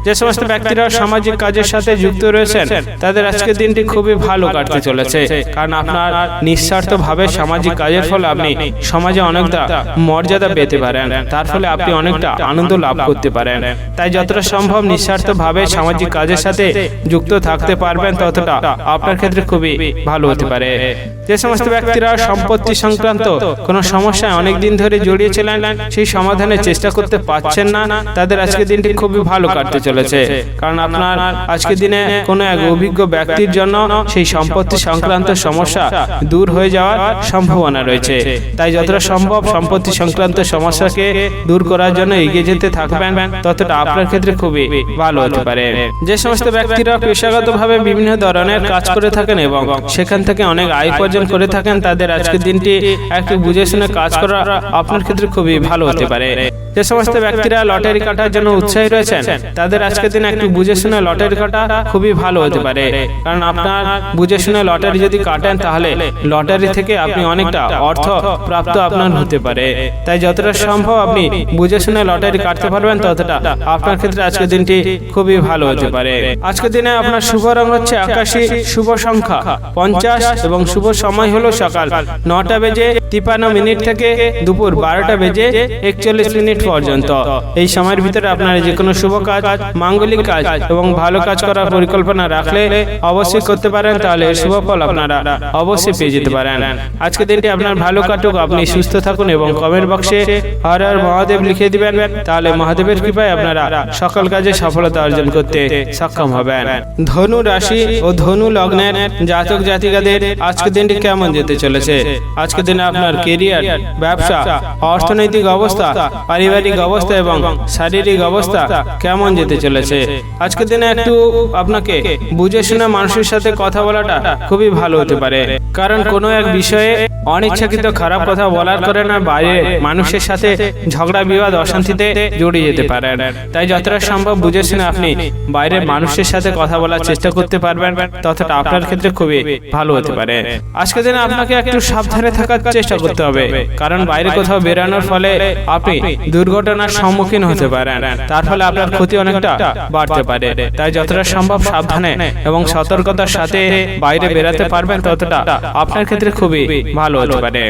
যে সমস্ত ব্যক্তিরা সামাজিক কাজের সাথে যুক্ত রয়েছেন, তাদের আজকের দিনটি খুবই ভালো কাটতে চলেছে, কারণ আপনার নিঃস্বার্থভাবে সামাজিক কাজের ফলে আপনি সমাজে অনেকটা মর্যাদা পেতে পারেন, তার ফলে আপনি অনেকটা আনন্দ লাভ করতে পারেন। তাই যতটা সম্ভব নিঃস্বার্থভাবে সামাজিক কাজের সাথে যুক্ত থাকতে পারবেন, ততটা আপনার ক্ষেত্রে খুবই ভালো হতে পারে। যে সমস্ত ব্যক্তিরা সম্পত্তি সংক্রান্ত কোনো সমস্যায় অনেক দিন ধরে জড়িয়েছিলেন, সেই সমাধানের চেষ্টা করতে পারছেন না, তাদের আজকের দিনটি খুবই ভালো কাটতে চলেছে, কারণ আপনার আজকের দিনে কোনো এক অভিজ্ঞ ব্যক্তির জন্য সেই সম্পত্তি সংক্রান্ত সমস্যা দূর হয়ে যাওয়ার সম্ভাবনা রয়েছে। তাই যতটা সম্ভব সম্পত্তি সংক্রান্ত সমস্যাকে দূর করার জন্য এগিয়ে যেতে থাকবেন, ততটা আপনার ক্ষেত্রে খুবই ভালো হতে পারে। যে সমস্ত ব্যক্তিরা পেশাগতভাবে বিভিন্ন ধরনের কাজ করে থাকেন এবং সেখান থেকে অনেক আয় উপার্জন করে থাকেন, তাদের আজকের দিনটি একটু বুঝে শুনে কাজ করা আপনার ক্ষেত্রে খুবই ভালো হতে পারে। যে সমস্ত ব্যক্তিরা লটারি কাটার জন্য উৎসাহী রয়েছেন, তাদের আজকের দিন একটু বুঝে শুনে লটারি কাটা খুবই ভালো হতে পারে, কারণ আপনার বুঝে শুনে লটারি যদি কাটেন, তাহলে লটারি থেকে আপনি অনেকটা অর্থ প্রাপ্ত আপনার হতে পারে। তাই যতটা সম্ভব আপনি বুঝে শুনে লটারি কাটতে পারবেন, ততটা আপনার ক্ষেত্রে আজকের দিনটি খুবই ভালো হতে পারে। আজকের দিনে আপনার শুভ রং হচ্ছে আকাশী, শুভ সংখ্যা 50 এবং শুভ সময় হলো সকাল 9:53 থেকে দুপুর 12:41 পর্যন্ত। এই সময়ের ভিতরে আপনারা যে কোনো শুভ কাজ, মাঙ্গলিক কাজ এবং ভালো কাজ করার পরিকল্পনা রাখলে অবশ্যই করতে পারেন, তাহলে এর শুভ ফল আপনারা অবশ্যই পেয়ে যেতে পারেন। আজকের দিনটি আপনার ভালো কাটুক, আপনি সুস্থ থাকুন এবং কমেন্ট বক্সে হর হর মহাদেব লিখে দিবেন, তাহলে মহাদেবের কৃপায় আপনারা সকল কাজে সফলতা অর্জন করতে সক্ষম হবেন। ধনু রাশি ও ধনু লগ্নের জাতক জাতিকাদের আজকের দিনটি কেমন যেতে চলেছে? আজকের দিনে আপনার কেরিয়ার, ব্যবসা, অর্থনৈতিক অবস্থা, পারিবারিক অবস্থা এবং শারীরিক অবস্থা কেমন যেতে চলেছে? আজকের দিনে একটু আপনাকে বুঝে শুনে মানুষের সাথে কথা বলাটা খুবই ভালো হতে পারে, কারণ কোনো এক বিষয়ে অনিচ্ছাকৃত খারাপ কথা বলার কারণে বাইরে মানুষের সাথে ঝগড়া, বিবাদ, অশান্তিতে জড়িয়ে যেতে পারেন। তাই যতটা সম্ভব বুঝে শুনে আপনি বাইরের মানুষের সাথে কথা বলার চেষ্টা করতে পারবেন, ততটা আপনার ক্ষেত্রে খুবই ভালো হতে পারে। আজকের দিনে আপনাকে একটু সাবধানে থাকার চেষ্টা করতে হবে, কারণ বাইরে কোথাও বেরানোর ফলে আপনি দুর্ঘটনার সম্মুখীন হতে পারেন, তার ফলে আপনার ক্ষতি অনেকটা বাড়তে পারে। তাই যতটা সম্ভব সাবধানে এবং সতর্কতার সাথে বাইরে বেরাতে পারবেন, ততটা আপনার ক্ষেত্রে খুবই ভালো হতে পারে।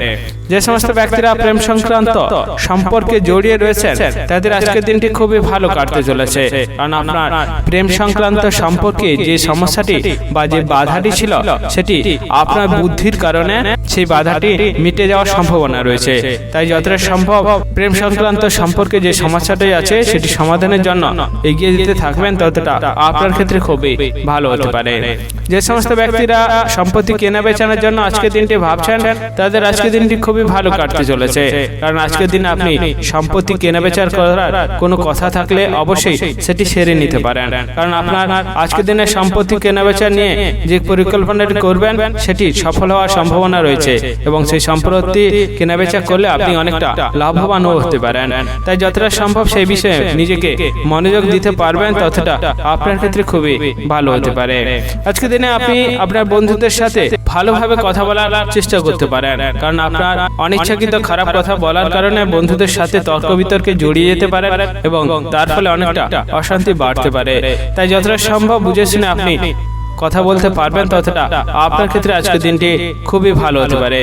যে সমস্ত ব্যক্তিরা প্রেম সংক্রান্ত সম্পর্কে জড়িয়ে রয়েছেন, তাদের আজকের দিনটি খুবই ভালো কাটতে চলেছে, কারণ আপনার প্রেম সংক্রান্ত সম্পর্কে যে সমস্যাটি বা যে বাধাটি ছিল, সেটি আপনার বুদ্ধির কারণে সেই বাধাটি মিটে যাওয়ার সম্ভাবনা রয়েছে। তাই যতটা সম্ভব প্রেম সংক্রান্ত সম্পর্কে যে সমস্যাটি আছে, সেটি সমাধানের জন্য এগিয়ে যেতে থাকবেন, ততটা আপনার ক্ষেত্রে খুবই ভালো হতে পারে। যে সমস্ত ব্যক্তিরা সম্পত্তি কেনা বেচানোর জন্য আজকের দিনটি ভাবছেন, তাদের আজকের দিনটি খুবই ভালো কাটতে চলেছে, কারণ আজকের দিন আপনি সম্পত্তি কেনা বেচার করার কোনো কথা থাকলে অবশ্যই সেটি সেরে নিতে পারেন, কারণ আপনার আজকের দিনে সম্পত্তি কেনা বেচা নিয়ে যে পরিকল্পনাটি করবেন, সেটি সফল হওয়ার সম্ভাবনা রয়েছে এবং সেই সম্পত্তি কেনাবেচা করলে আপনি অনেকটা লাভবানও হতে পারেন। তাই যতটা সম্ভব সেই বিষয়ে নিজেকে মনোযোগ দিতে পারবেন ততটা আপনার ক্ষেত্রে খুবই ভালো হতে পারে। আজকের দিনে আপনি আপনার বন্ধুদের সাথে ভালোভাবে কথা বলার চেষ্টা করতে পারেন, কারণ আপনার অনিচ্ছাকৃত খারাপ কথা বলার কারণে বন্ধুদের সাথে তর্ক বিতর্কে জড়িয়ে যেতে পারেন এবং তার ফলে অনেকটা অশান্তি বাড়তে পারে। তাই যতটা সম্ভব বুঝে শুনে আপনি কথা বলতে পারবেন ততটা আপনার ক্ষেত্রে আজকের দিনটি খুবই ভালো হতে পারে।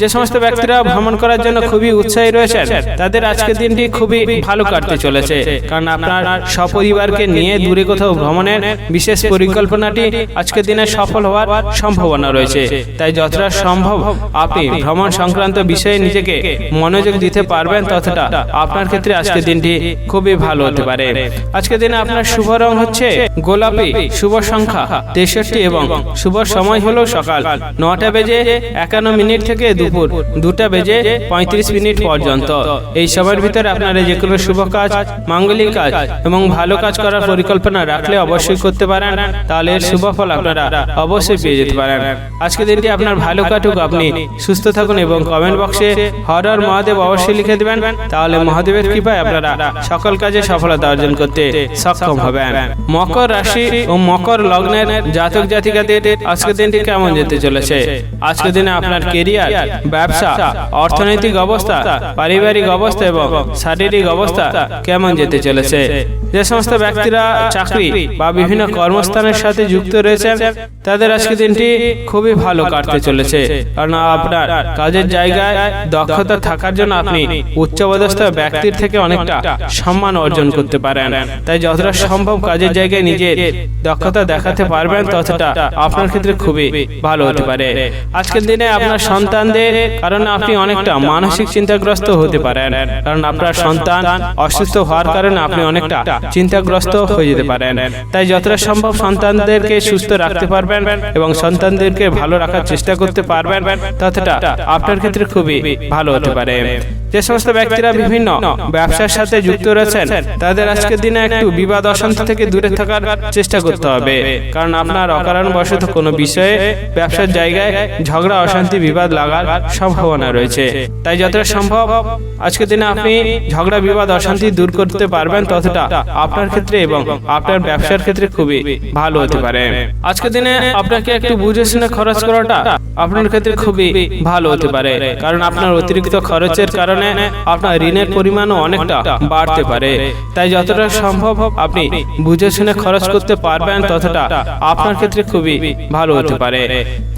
যে সমস্ত ব্যক্তিরা ভ্রমণ করার জন্য খুবই উৎসাহী রয়েছেন তাদের আজকের দিনটি খুবই ভালো কাটতে চলেছে, কারণ আপনার সপরিবারকে নিয়ে দূরে কোথাও ভ্রমণের বিশেষ পরিকল্পনাটি আজকের দিনে সফল হওয়ার সম্ভাবনা রয়েছে। তাই যতটা সম্ভব আপনি ভ্রমণ সংক্রান্ত বিষয়ে নিজেকে মনোযোগ দিতে পারবেন ততটা আপনার ক্ষেত্রে আজকের দিনটি খুবই ভালো হতে পারে। আজকের দিনে আপনার শুভ রং হচ্ছে গোলাপি, শুভ সংখ্যা 63 এবং শুভ সময় হলো সকাল 9টা বেজে 51 মিনিট থেকে দুপুর 2টা বেজে 35 মিনিট পর্যন্ত। এই সময়ের ভিতরে আপনারা যে কোনো শুভ কাজ, মাঙ্গলিক কাজ এবং ভালো কাজ করার পরিকল্পনা রাখলে অবশ্যই করতে পারেন, তাহলে এর শুভ ফল আপনারা অবশ্যই পেয়ে যেতে পারেন। আজকে দিনটি আপনার ভালো কাটুক, আপনি সুস্থ থাকুন এবং কমেন্ট বক্সে হর হর মহাদেব অবশ্যই লিখে দেবেন, তাহলে মহাদেবের কৃপায় আপনারা সকল কাজে সফলতা অর্জন করতে সক্ষম হবেন। মকর রাশি ও মকর লগ্নের জাতক জাতিকাদের আজকের দিনটি কেমন যেতে চলেছে? আজকের দিনে আপনার কেরিয়ার, ব্যবসা, অর্থনৈতিক অবস্থা, পারিবারিক অবস্থা এবং শারীরিক অবস্থা কেমন যেতে চলেছে? যে সমস্ত ব্যক্তিরা চাকরি বা বিভিন্ন কর্মস্থানের সাথে যুক্ত রয়েছেন তাদের আজকে দিনটি খুবই ভালো কাটতে চলেছে, কারণ আপনার কাজের জায়গায় দক্ষতা থাকার জন্য আপনি উচ্চপদস্থ ব্যক্তির থেকে অনেকটা সম্মান অর্জন করতে পারেন। তাই যতটা সম্ভব কাজের জায়গায় নিজের দক্ষতা দেখাতে পারবেন ততটা আপনার ক্ষেত্রে খুবই ভালো হতে পারে। আজকের দিনে আপনার সন্তানদের কারণে আপনি অনেকটা মানসিক চিন্তাগ্রস্ত হতে পারেন, কারণ আপনার সন্তান অসুস্থ হওয়ার কারণে আপনি অনেকটা চিন্তাগ্রস্ত হয়ে যেতে পারেন। তাই যতটা সম্ভব সন্তানদেরকে সুস্থ রাখতে পারবেন এবং সন্তানদেরকে ভালো রাখার চেষ্টা করতে পারবেন ততটা আপনার ক্ষেত্রে খুবই ভালো হতে পারে। যে সমস্ত ব্যক্তিরা বিভিন্ন ব্যবসার সাথে যুক্ত রয়েছেন তাদের আজকের দিনে একটু বিবাদ অশান্তি থেকে দূরে থাকার চেষ্টা করতে হবে, কারণ আপনার অকারণবশত কোনো বিষয়ে ব্যবসার জায়গায় ঝগড়া, অশান্তি, বিবাদ লাগার সম্ভাবনা রয়েছে। তাই যতটা সম্ভব আজকের দিনে আপনি ঝগড়া, বিবাদ, অশান্তি দূর করতে পারবেন ততটা আপনার ক্ষেত্রে এবং আপনার ব্যবসার ক্ষেত্রে খুবই ভালো হতে পারে। আজকের দিনে আপনাকে একটু বুঝে শুনে খরচ করাটা আপনার ক্ষেত্রে খুবই ভালো হতে পারে, কারণ আপনার অতিরিক্ত খরচের কারণে আপনার ঋণের পরিমাণও অনেকটা বাড়তে পারে। তাই যতটা সম্ভব আপনি বুঝে শুনে খরচ করতে পারবেন ততটা আপনার ক্ষেত্রে খুবই ভালো হতে পারে।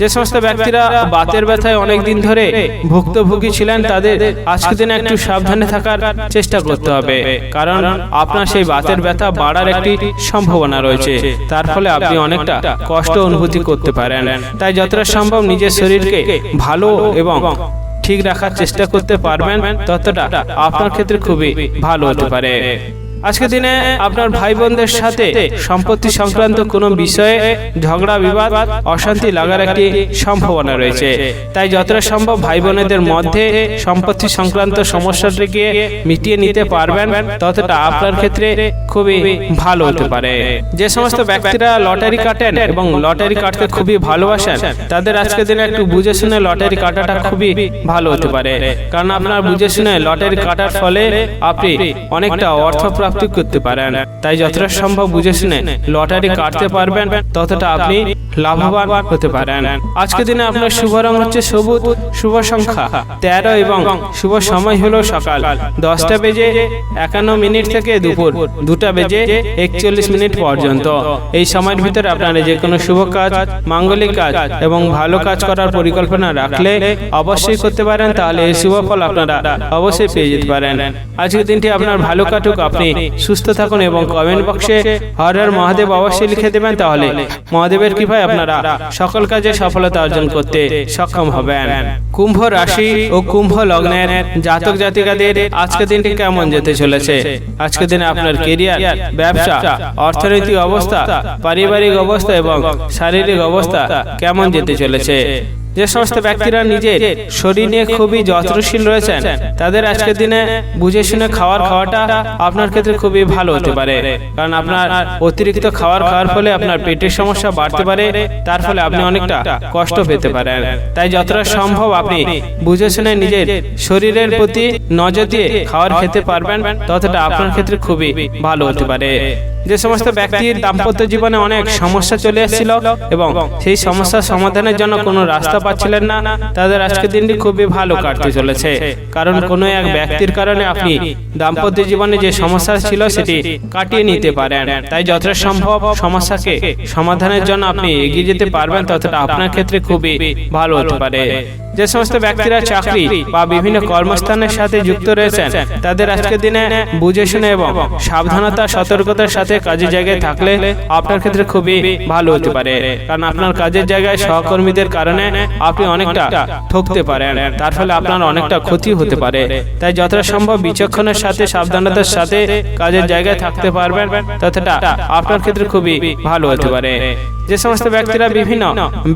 যে সমস্ত ব্যক্তিরা বাতের ব্যথায় অনেক দিন ধরে ভুক্তভোগী ছিলেন তাদের আজকের দিনে একটু সাবধানে থাকার চেষ্টা করতে হবে, কারণ আপনার সেই বাতের ব্যথা বাড়ার একটি সম্ভাবনা রয়েছে, তার ফলে আপনি অনেকটা কষ্ট অনুভূতি করতে পারেন। তাই যতটা সম্ভব নিজের শরীরকে ভালো এবং ঠিক রাখার চেষ্টা করতে পারবেন ততটা আপনার ক্ষেত্রে খুবই ভালো হতে পারে। আজকের দিনে আপনার ভাই বোনদের সাথে সম্পত্তি সংক্রান্ত কোনো বিষয়ে ঝগড়া, বিবাদ, অশান্তি লাগার একটি সম্ভাবনা রয়েছে। তাই যতটা সম্ভব ভাই বোনেদের মধ্যে সম্পত্তি সংক্রান্ত সমস্যাটিকে মিটিয়ে নিতে পারবেন ততটা আপনার ক্ষেত্রে খুবই ভালো হতে পারে। যে সমস্ত ব্যক্তিরা লটারি কাটেন এবং লটারি কাটতে খুবই ভালোবাসেন তাদের আজকের দিনে একটু বুঝে শুনে লটারি কাটাটা খুবই ভালো হতে পারে, কারণ আপনার বুঝে শুনে লটারি কাটার ফলে আপনি অনেকটা অর্থ প্রাপ্তি করতে পারেন। তাই যতটা সম্ভব বুঝে শুনে লটারি কাটতে পারবেন ততটা আপনি লাভবান হতে পারেন। আজকের দিনে আপনার শুভ রং হচ্ছে সবুজ, শুভ সংখ্যা 13 এবং শুভ সময় হলো সকাল 10টা বেজে 51 মিনিট থেকে দুপুর 2টা বেজে 41 মিনিট পর্যন্ত। এই সময়ের ভিতরে আপনারা যে কোনো শুভ কাজ, মাঙ্গলিক কাজ এবং ভালো কাজ করার পরিকল্পনা রাখলে অবশ্যই করতে পারেন, তাহলে এই শুভ ফল আপনারা অবশ্যই পেয়ে যেতে পারেন। আজকের দিনটি আপনার ভালো কাটুক, আপনি সুস্থ থাকুন এবং কমেন্ট বক্সে হর হর মহাদেব অবশ্যই লিখে দেবেন, তাহলে মহাদেবের কৃপায় আপনারা সকল কাজে সফলতা অর্জন করতে সক্ষম হবেন। কুম্ভ রাশি ও কুম্ভ লগ্নের জাতক জাতিকাদের আজকের দিনটি কেমন যেতে চলেছে? আজকের দিনে আপনার কেরিয়ার, ব্যবসা, অর্থনৈতিক অবস্থা, পারিবারিক অবস্থা এবং শারীরিক অবস্থা কেমন যেতে চলেছে? যে সমস্ত ব্যক্তিরা নিজের শরীর নিয়ে খুবই যত্নশীল রয়েছেন তাদের আজকের দিনে বুঝে শুনে খাওয়াটা আপনার ক্ষেত্রে খুবই ভালো হতে পারে, কারণ আপনার অতিরিক্ত খাওয়ার ফলে আপনার পেটের সমস্যা বাড়তে পারে, তার ফলে আপনি অনেকটা কষ্ট পেতে পারেন। তাই যতটা সম্ভব আপনি বুঝে শুনে নিজের শরীরের প্রতি নজর দিয়ে খাবার খেতে পারবেন ততটা আপনার ক্ষেত্রে খুবই ভালো হতে পারে। যে সমস্ত ব্যক্তির দাম্পত্য জীবনে অনেক সমস্যা চলে এসেছিল এবং সেই সমস্যার সমাধানের জন্য কোনো রাস্তা পাচ্ছিলেন না, তাদের আজকের দিনটি খুবই ভালো কাটতে চলেছে, কারণ কোনো এক ব্যক্তির কারণে আপনি দাম্পত্য জীবনে যে সমস্যা ছিল সেটি কাটিয়ে নিতে পারেন। তাই যতটা সম্ভব সমস্যাকে সমাধানের জন্য আপনি এগিয়ে যেতে পারবেন ততটা আপনার ক্ষেত্রে খুবই ভালো হতে পারে। যে সমস্ত ব্যক্তিরা চাকরি বা বিভিন্ন কর্মস্থানের সাথে যুক্ত রয়েছেন তাদের আজকের দিনে বুঝে শুনে এবং সাবধানতা সতর্কতার সাথে কাজের জায়গায় থাকলে আপনার ক্ষেত্রে খুবই ভালো হতে পারে, কারণ আপনার কাজের জায়গায় সহকর্মীদের কারণে আপনি অনেকটা ঠকতে পারেন, তার ফলে আপনার অনেকটা ক্ষতি হতে পারে। তাই যতটা সম্ভব বিচক্ষণের সাথে সাবধানতার সাথে কাজের জায়গায় থাকতে পারবেন ততটা আপনার ক্ষেত্রে খুবই ভালো হতে পারে। যে সমস্ত ব্যক্তিরা বিভিন্ন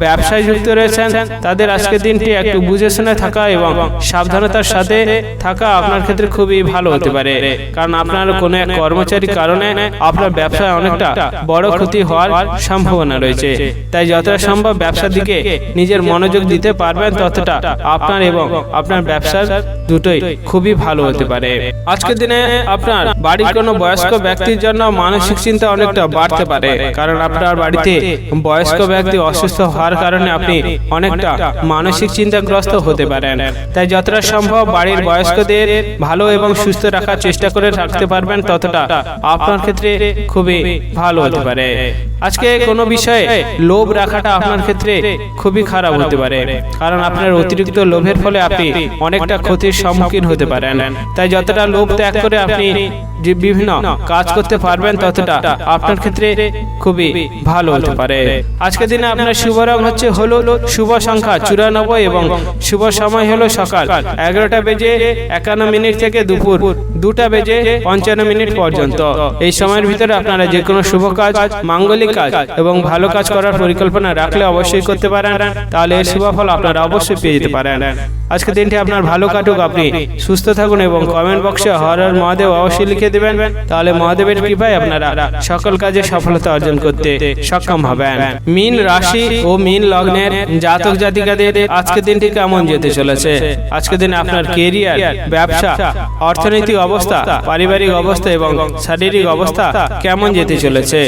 ব্যবসায় যুক্ত রয়েছেন তাদের আজকের দিনটি একটু বুঝে শুনে থাকা এবং সাবধানতার সাথে থাকা আপনার ক্ষেত্রে খুবই ভালো হতে পারে, কারণ আপনার কোনো এক কর্মচারীর কারণে আপনার ব্যবসায় অনেকটা বড় ক্ষতি হওয়ার সম্ভাবনা রয়েছে। তাই যতটা সম্ভব ব্যবসার দিকে নিজের মনোযোগ দিতে পারবেন ততটা আপনার এবং আপনার ব্যবসার দুটোই খুবই ভালো হতে পারে। আজকের দিনে আপনার বাড়ির কোনো বয়স্ক ব্যক্তির জন্য মানসিক চিন্তা অনেকটা বাড়তে পারে, কারণ আপনার বাড়িতে বয়স্ক ব্যক্তি অসুস্থ হওয়ার কারণে আপনি অনেকটা মানসিক চিন্তাগ্রস্ত হতে পারেন। তাই যতটা সম্ভব বাড়ির বয়স্কদের ভালো এবং সুস্থ রাখার চেষ্টা করে রাখতে পারবেন ততটা আপনার ক্ষেত্রে খুবই ভালো হতে পারে। আজকে কোনো বিষয়ে লোভ রাখাটা আপনার ক্ষেত্রে খুবই খারাপ হতে পারে, কারণ আপনার অতিরিক্ত লোভের ফলে আপনি অনেকটা ক্ষতির সম্মুখীন হতে পারেন। তাই যতটা লোভ ত্যাগ করে আপনি যে বিভিন্ন কাজ করতে পারবেন ততটা আপনার ক্ষেত্রে খুবই ভালো হতে পারে। আজকের দিনে আপনার শুভ রং হচ্ছে হলুদ, শুভ সংখ্যা 94 এবং শুভ সময় হলো সকাল 11টা বেজে 51 মিনিট থেকে দুপুর 2টা বেজে 55 মিনিট পর্যন্ত। এই সময়ের ভিতরে আপনারা যে কোনো শুভ কাজ, মাঙ্গলিক কাজ এবং ভালো কাজ করার পরিকল্পনা রাখলে অবশ্যই করতে পারেন, তাহলে এর শুভ ফল আপনারা অবশ্যই পেয়ে যেতে পারেন। আজকের দিনটি আপনার ভালো কাটুক, আপনি সুস্থ থাকুন এবং কমেন্ট বক্সে হর হর মহাদেব অবশ্যই লিখে দেবেন, তাহলে মহাদেবের কৃপায় আপনারা সকল কাজে সফলতা অর্জন করতে সক্ষম হবেন। মীন রাশি ও মীন লগ্নের জাতক জাতিকাদের আজকের দিনটি কেমন যেতে চলেছে? আজকের দিনে আপনার কেরিয়ার, ব্যবসা, অর্থনৈতিক অবস্থা, পারিবারিক অবস্থা এবং শারীরিক অবস্থা কেমন যেতে চলেছে?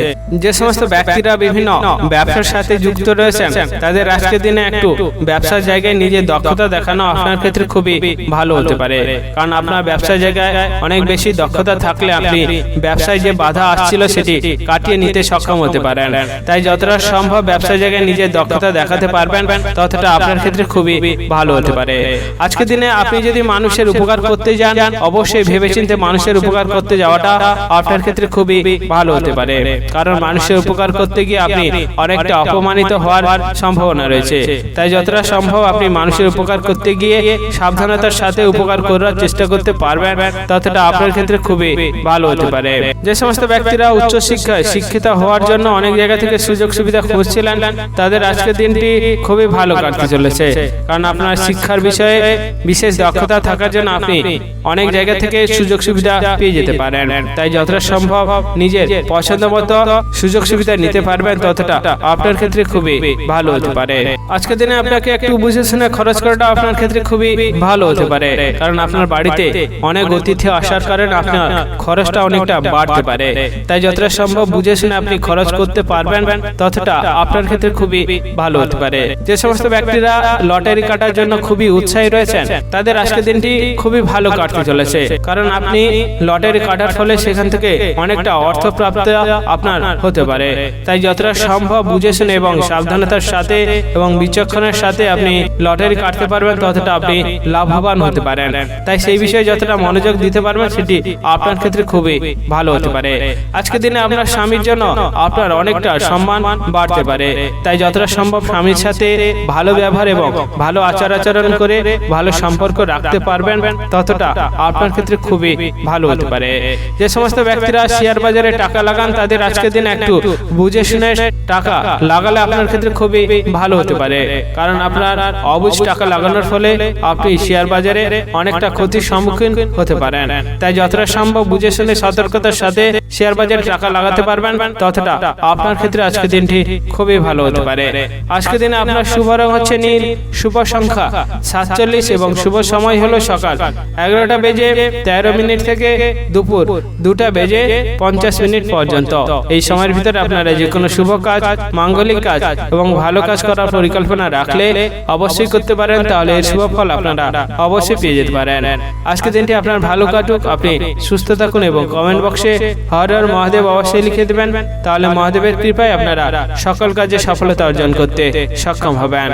যে সমস্ত ব্যক্তিরা বিভিন্ন ব্যবসার সাথে যুক্ত রয়েছেন তাদের আজকের দিনে একটু ব্যবসার জায়গায় নিজের দক্ষতা দেখানো আপনার ক্ষেত্রে খুবই ভালো হতে পারে, কারণ আপনার ব্যবসার জায়গায় অনেক বেশি দক্ষতা থাকলে আপনি ব্যবসায় যে বাধা আসছিল সেটি কাটিয়ে নিতে সক্ষম হতে পারেন। তাই যতটা সম্ভব ব্যবসার জায়গায় নিজের দক্ষতা দেখাতে পারবেন ততটা আপনার ক্ষেত্রে খুবই ভালো হতে পারে। আজকের দিনে আপনি যদি মানুষের উপকার করতে যান অবশ্যই ভেবেচিন্তে মানুষের উপকার করতে যাওয়াটা আপনার ক্ষেত্রে খুবই ভালো হতে পারে, কারণ মানুষের উপকার করতে গিয়ে আপনি অনেকটা অপমানিত হওয়ার সম্ভাবনা রয়েছে। তাই যতটা সম্ভব আপনি মানুষের উপকার করতে গিয়ে সাবধানতার সাথে উপকার করার চেষ্টা করতে পারবেন ততটা আপনার ক্ষেত্রে খুবই ভালো হতে পারে। যে সমস্ত ব্যক্তিরা উচ্চ শিক্ষায় শিক্ষিত হওয়ার জন্য অনেক জায়গা থেকে সুযোগ সুবিধা খুঁজছিলেন তাদের আজকের দিনটি খুবই ভালো কাটতে চলেছে, কারণ আপনার শিক্ষার বিষয়ে বিশেষ দক্ষতা থাকার জন্য আপনি অনেক জায়গা থেকে সুযোগ সুবিধা পেয়ে যেতে পারেন। তাই যতটা সম্ভব নিজের পছন্দ মতো সুযোগ সুবিধা নিতে পারবেন ততটা আপনার ক্ষেত্রে খুবই ভালো হতে পারে। আজকের দিনে আপনাকে একটু বুঝে শুনে খরচ করাটা আপনার ক্ষেত্রে খুবই ভালো হতে পারে, কারণ আপনার বাড়িতে অনেক অতিথি আসার কারণে আপনার খরচটা অনেকটা বাড়তে পারে। তাই যতটা সম্ভব বুঝে শুনে আপনি খরচ করতে পারবেন ততটা আপনার ক্ষেত্রে খুবই ভালো হতে পারে। যে সমস্ত ব্যক্তিরা লটারি কাটার জন্য খুবই উৎসাহী রয়েছেন তাদের আজকের দিনটি খুবই ভালো কাটতে চলেছে, কারণ আপনি লটারি কাটার ফলে সেখান থেকে অনেকটা অর্থ প্রাপ্ত আপনার হতে পারে। তাই যতটা সম্ভব বুঝে শুনে এবং সাবধানতার সাথে এবং বিচক্ষণের সাথে আপনি লটারি কাটতে পারবেন ততটা আপনি লাভবান হতে পারেন। তাই সেই বিষয়ে যতটা মনোযোগ দিতে পারবেন সেটি আপনার ক্ষেত্রে খুবই ভালো হতে পারে। আজকের দিনে আপনার স্বামীর জন্য আপনার অনেকটা সম্মান বাড়তে পারে। তাই যতটা সম্ভব স্বামীর সাথে ভালো ব্যবহার এবং ভালো আচার-আচরণ করে ভালো সম্পর্ক রাখতে পারবেন, ততটা আপনার ক্ষেত্রে খুবই ভালো হতে পারে। যে সমস্ত ব্যক্তিরা শেয়ার বাজারে টাকা লাগান তাদের আজকের দিন একটু বুঝে শুনে টাকা লাগালে আপনার ক্ষেত্রে খুবই ভালো হতে পারে, কারণ আপনার অবুঝ টাকা লাগানোর ফলে আপনি শেয়ার বাজারে অনেকটা ক্ষতির সম্মুখীন হতে পারেন। তাই যতটা সম্ভব বুঝে শুনে সতর্কতার সাথে শেয়ার বাজারে টাকা লাগাতে পারবেন, ততটা আপনার ক্ষেত্রে আজকের দিনটি খুবই ভালো হতে পারে। আজকের দিনে আপনার শুভ রং হচ্ছে নীল, শুভ সংখ্যা 47 এবং শুভ সময় হলো সকাল 11টা বেজে 13 মিনিট থেকে দুপুর 2টা বেজে 50 মিনিট পর্যন্ত। এই সময়ের ভিতরে আপনারা যে কোনো শুভ কাজ, মাঙ্গলিক কাজ এবং ভালো কাজ করার পরিকল্পনা রাখলে অবশ্যই করতে পারেন, তাহলে এর শুভ ফল আপনারা অবশ্যই পেয়ে যেতে পারেন। আজকের দিনটি আপনার ভালো কাটুক, আপনি সুস্থ থাকুন এবং কমেন্ট বক্সে হর হর মহাদেব অবশ্যই লিখে দেবেন, তাহলে মহাদেবের কৃপায় আপনারা সকল কাজে সফলতা অর্জন করতে সক্ষম হবেন।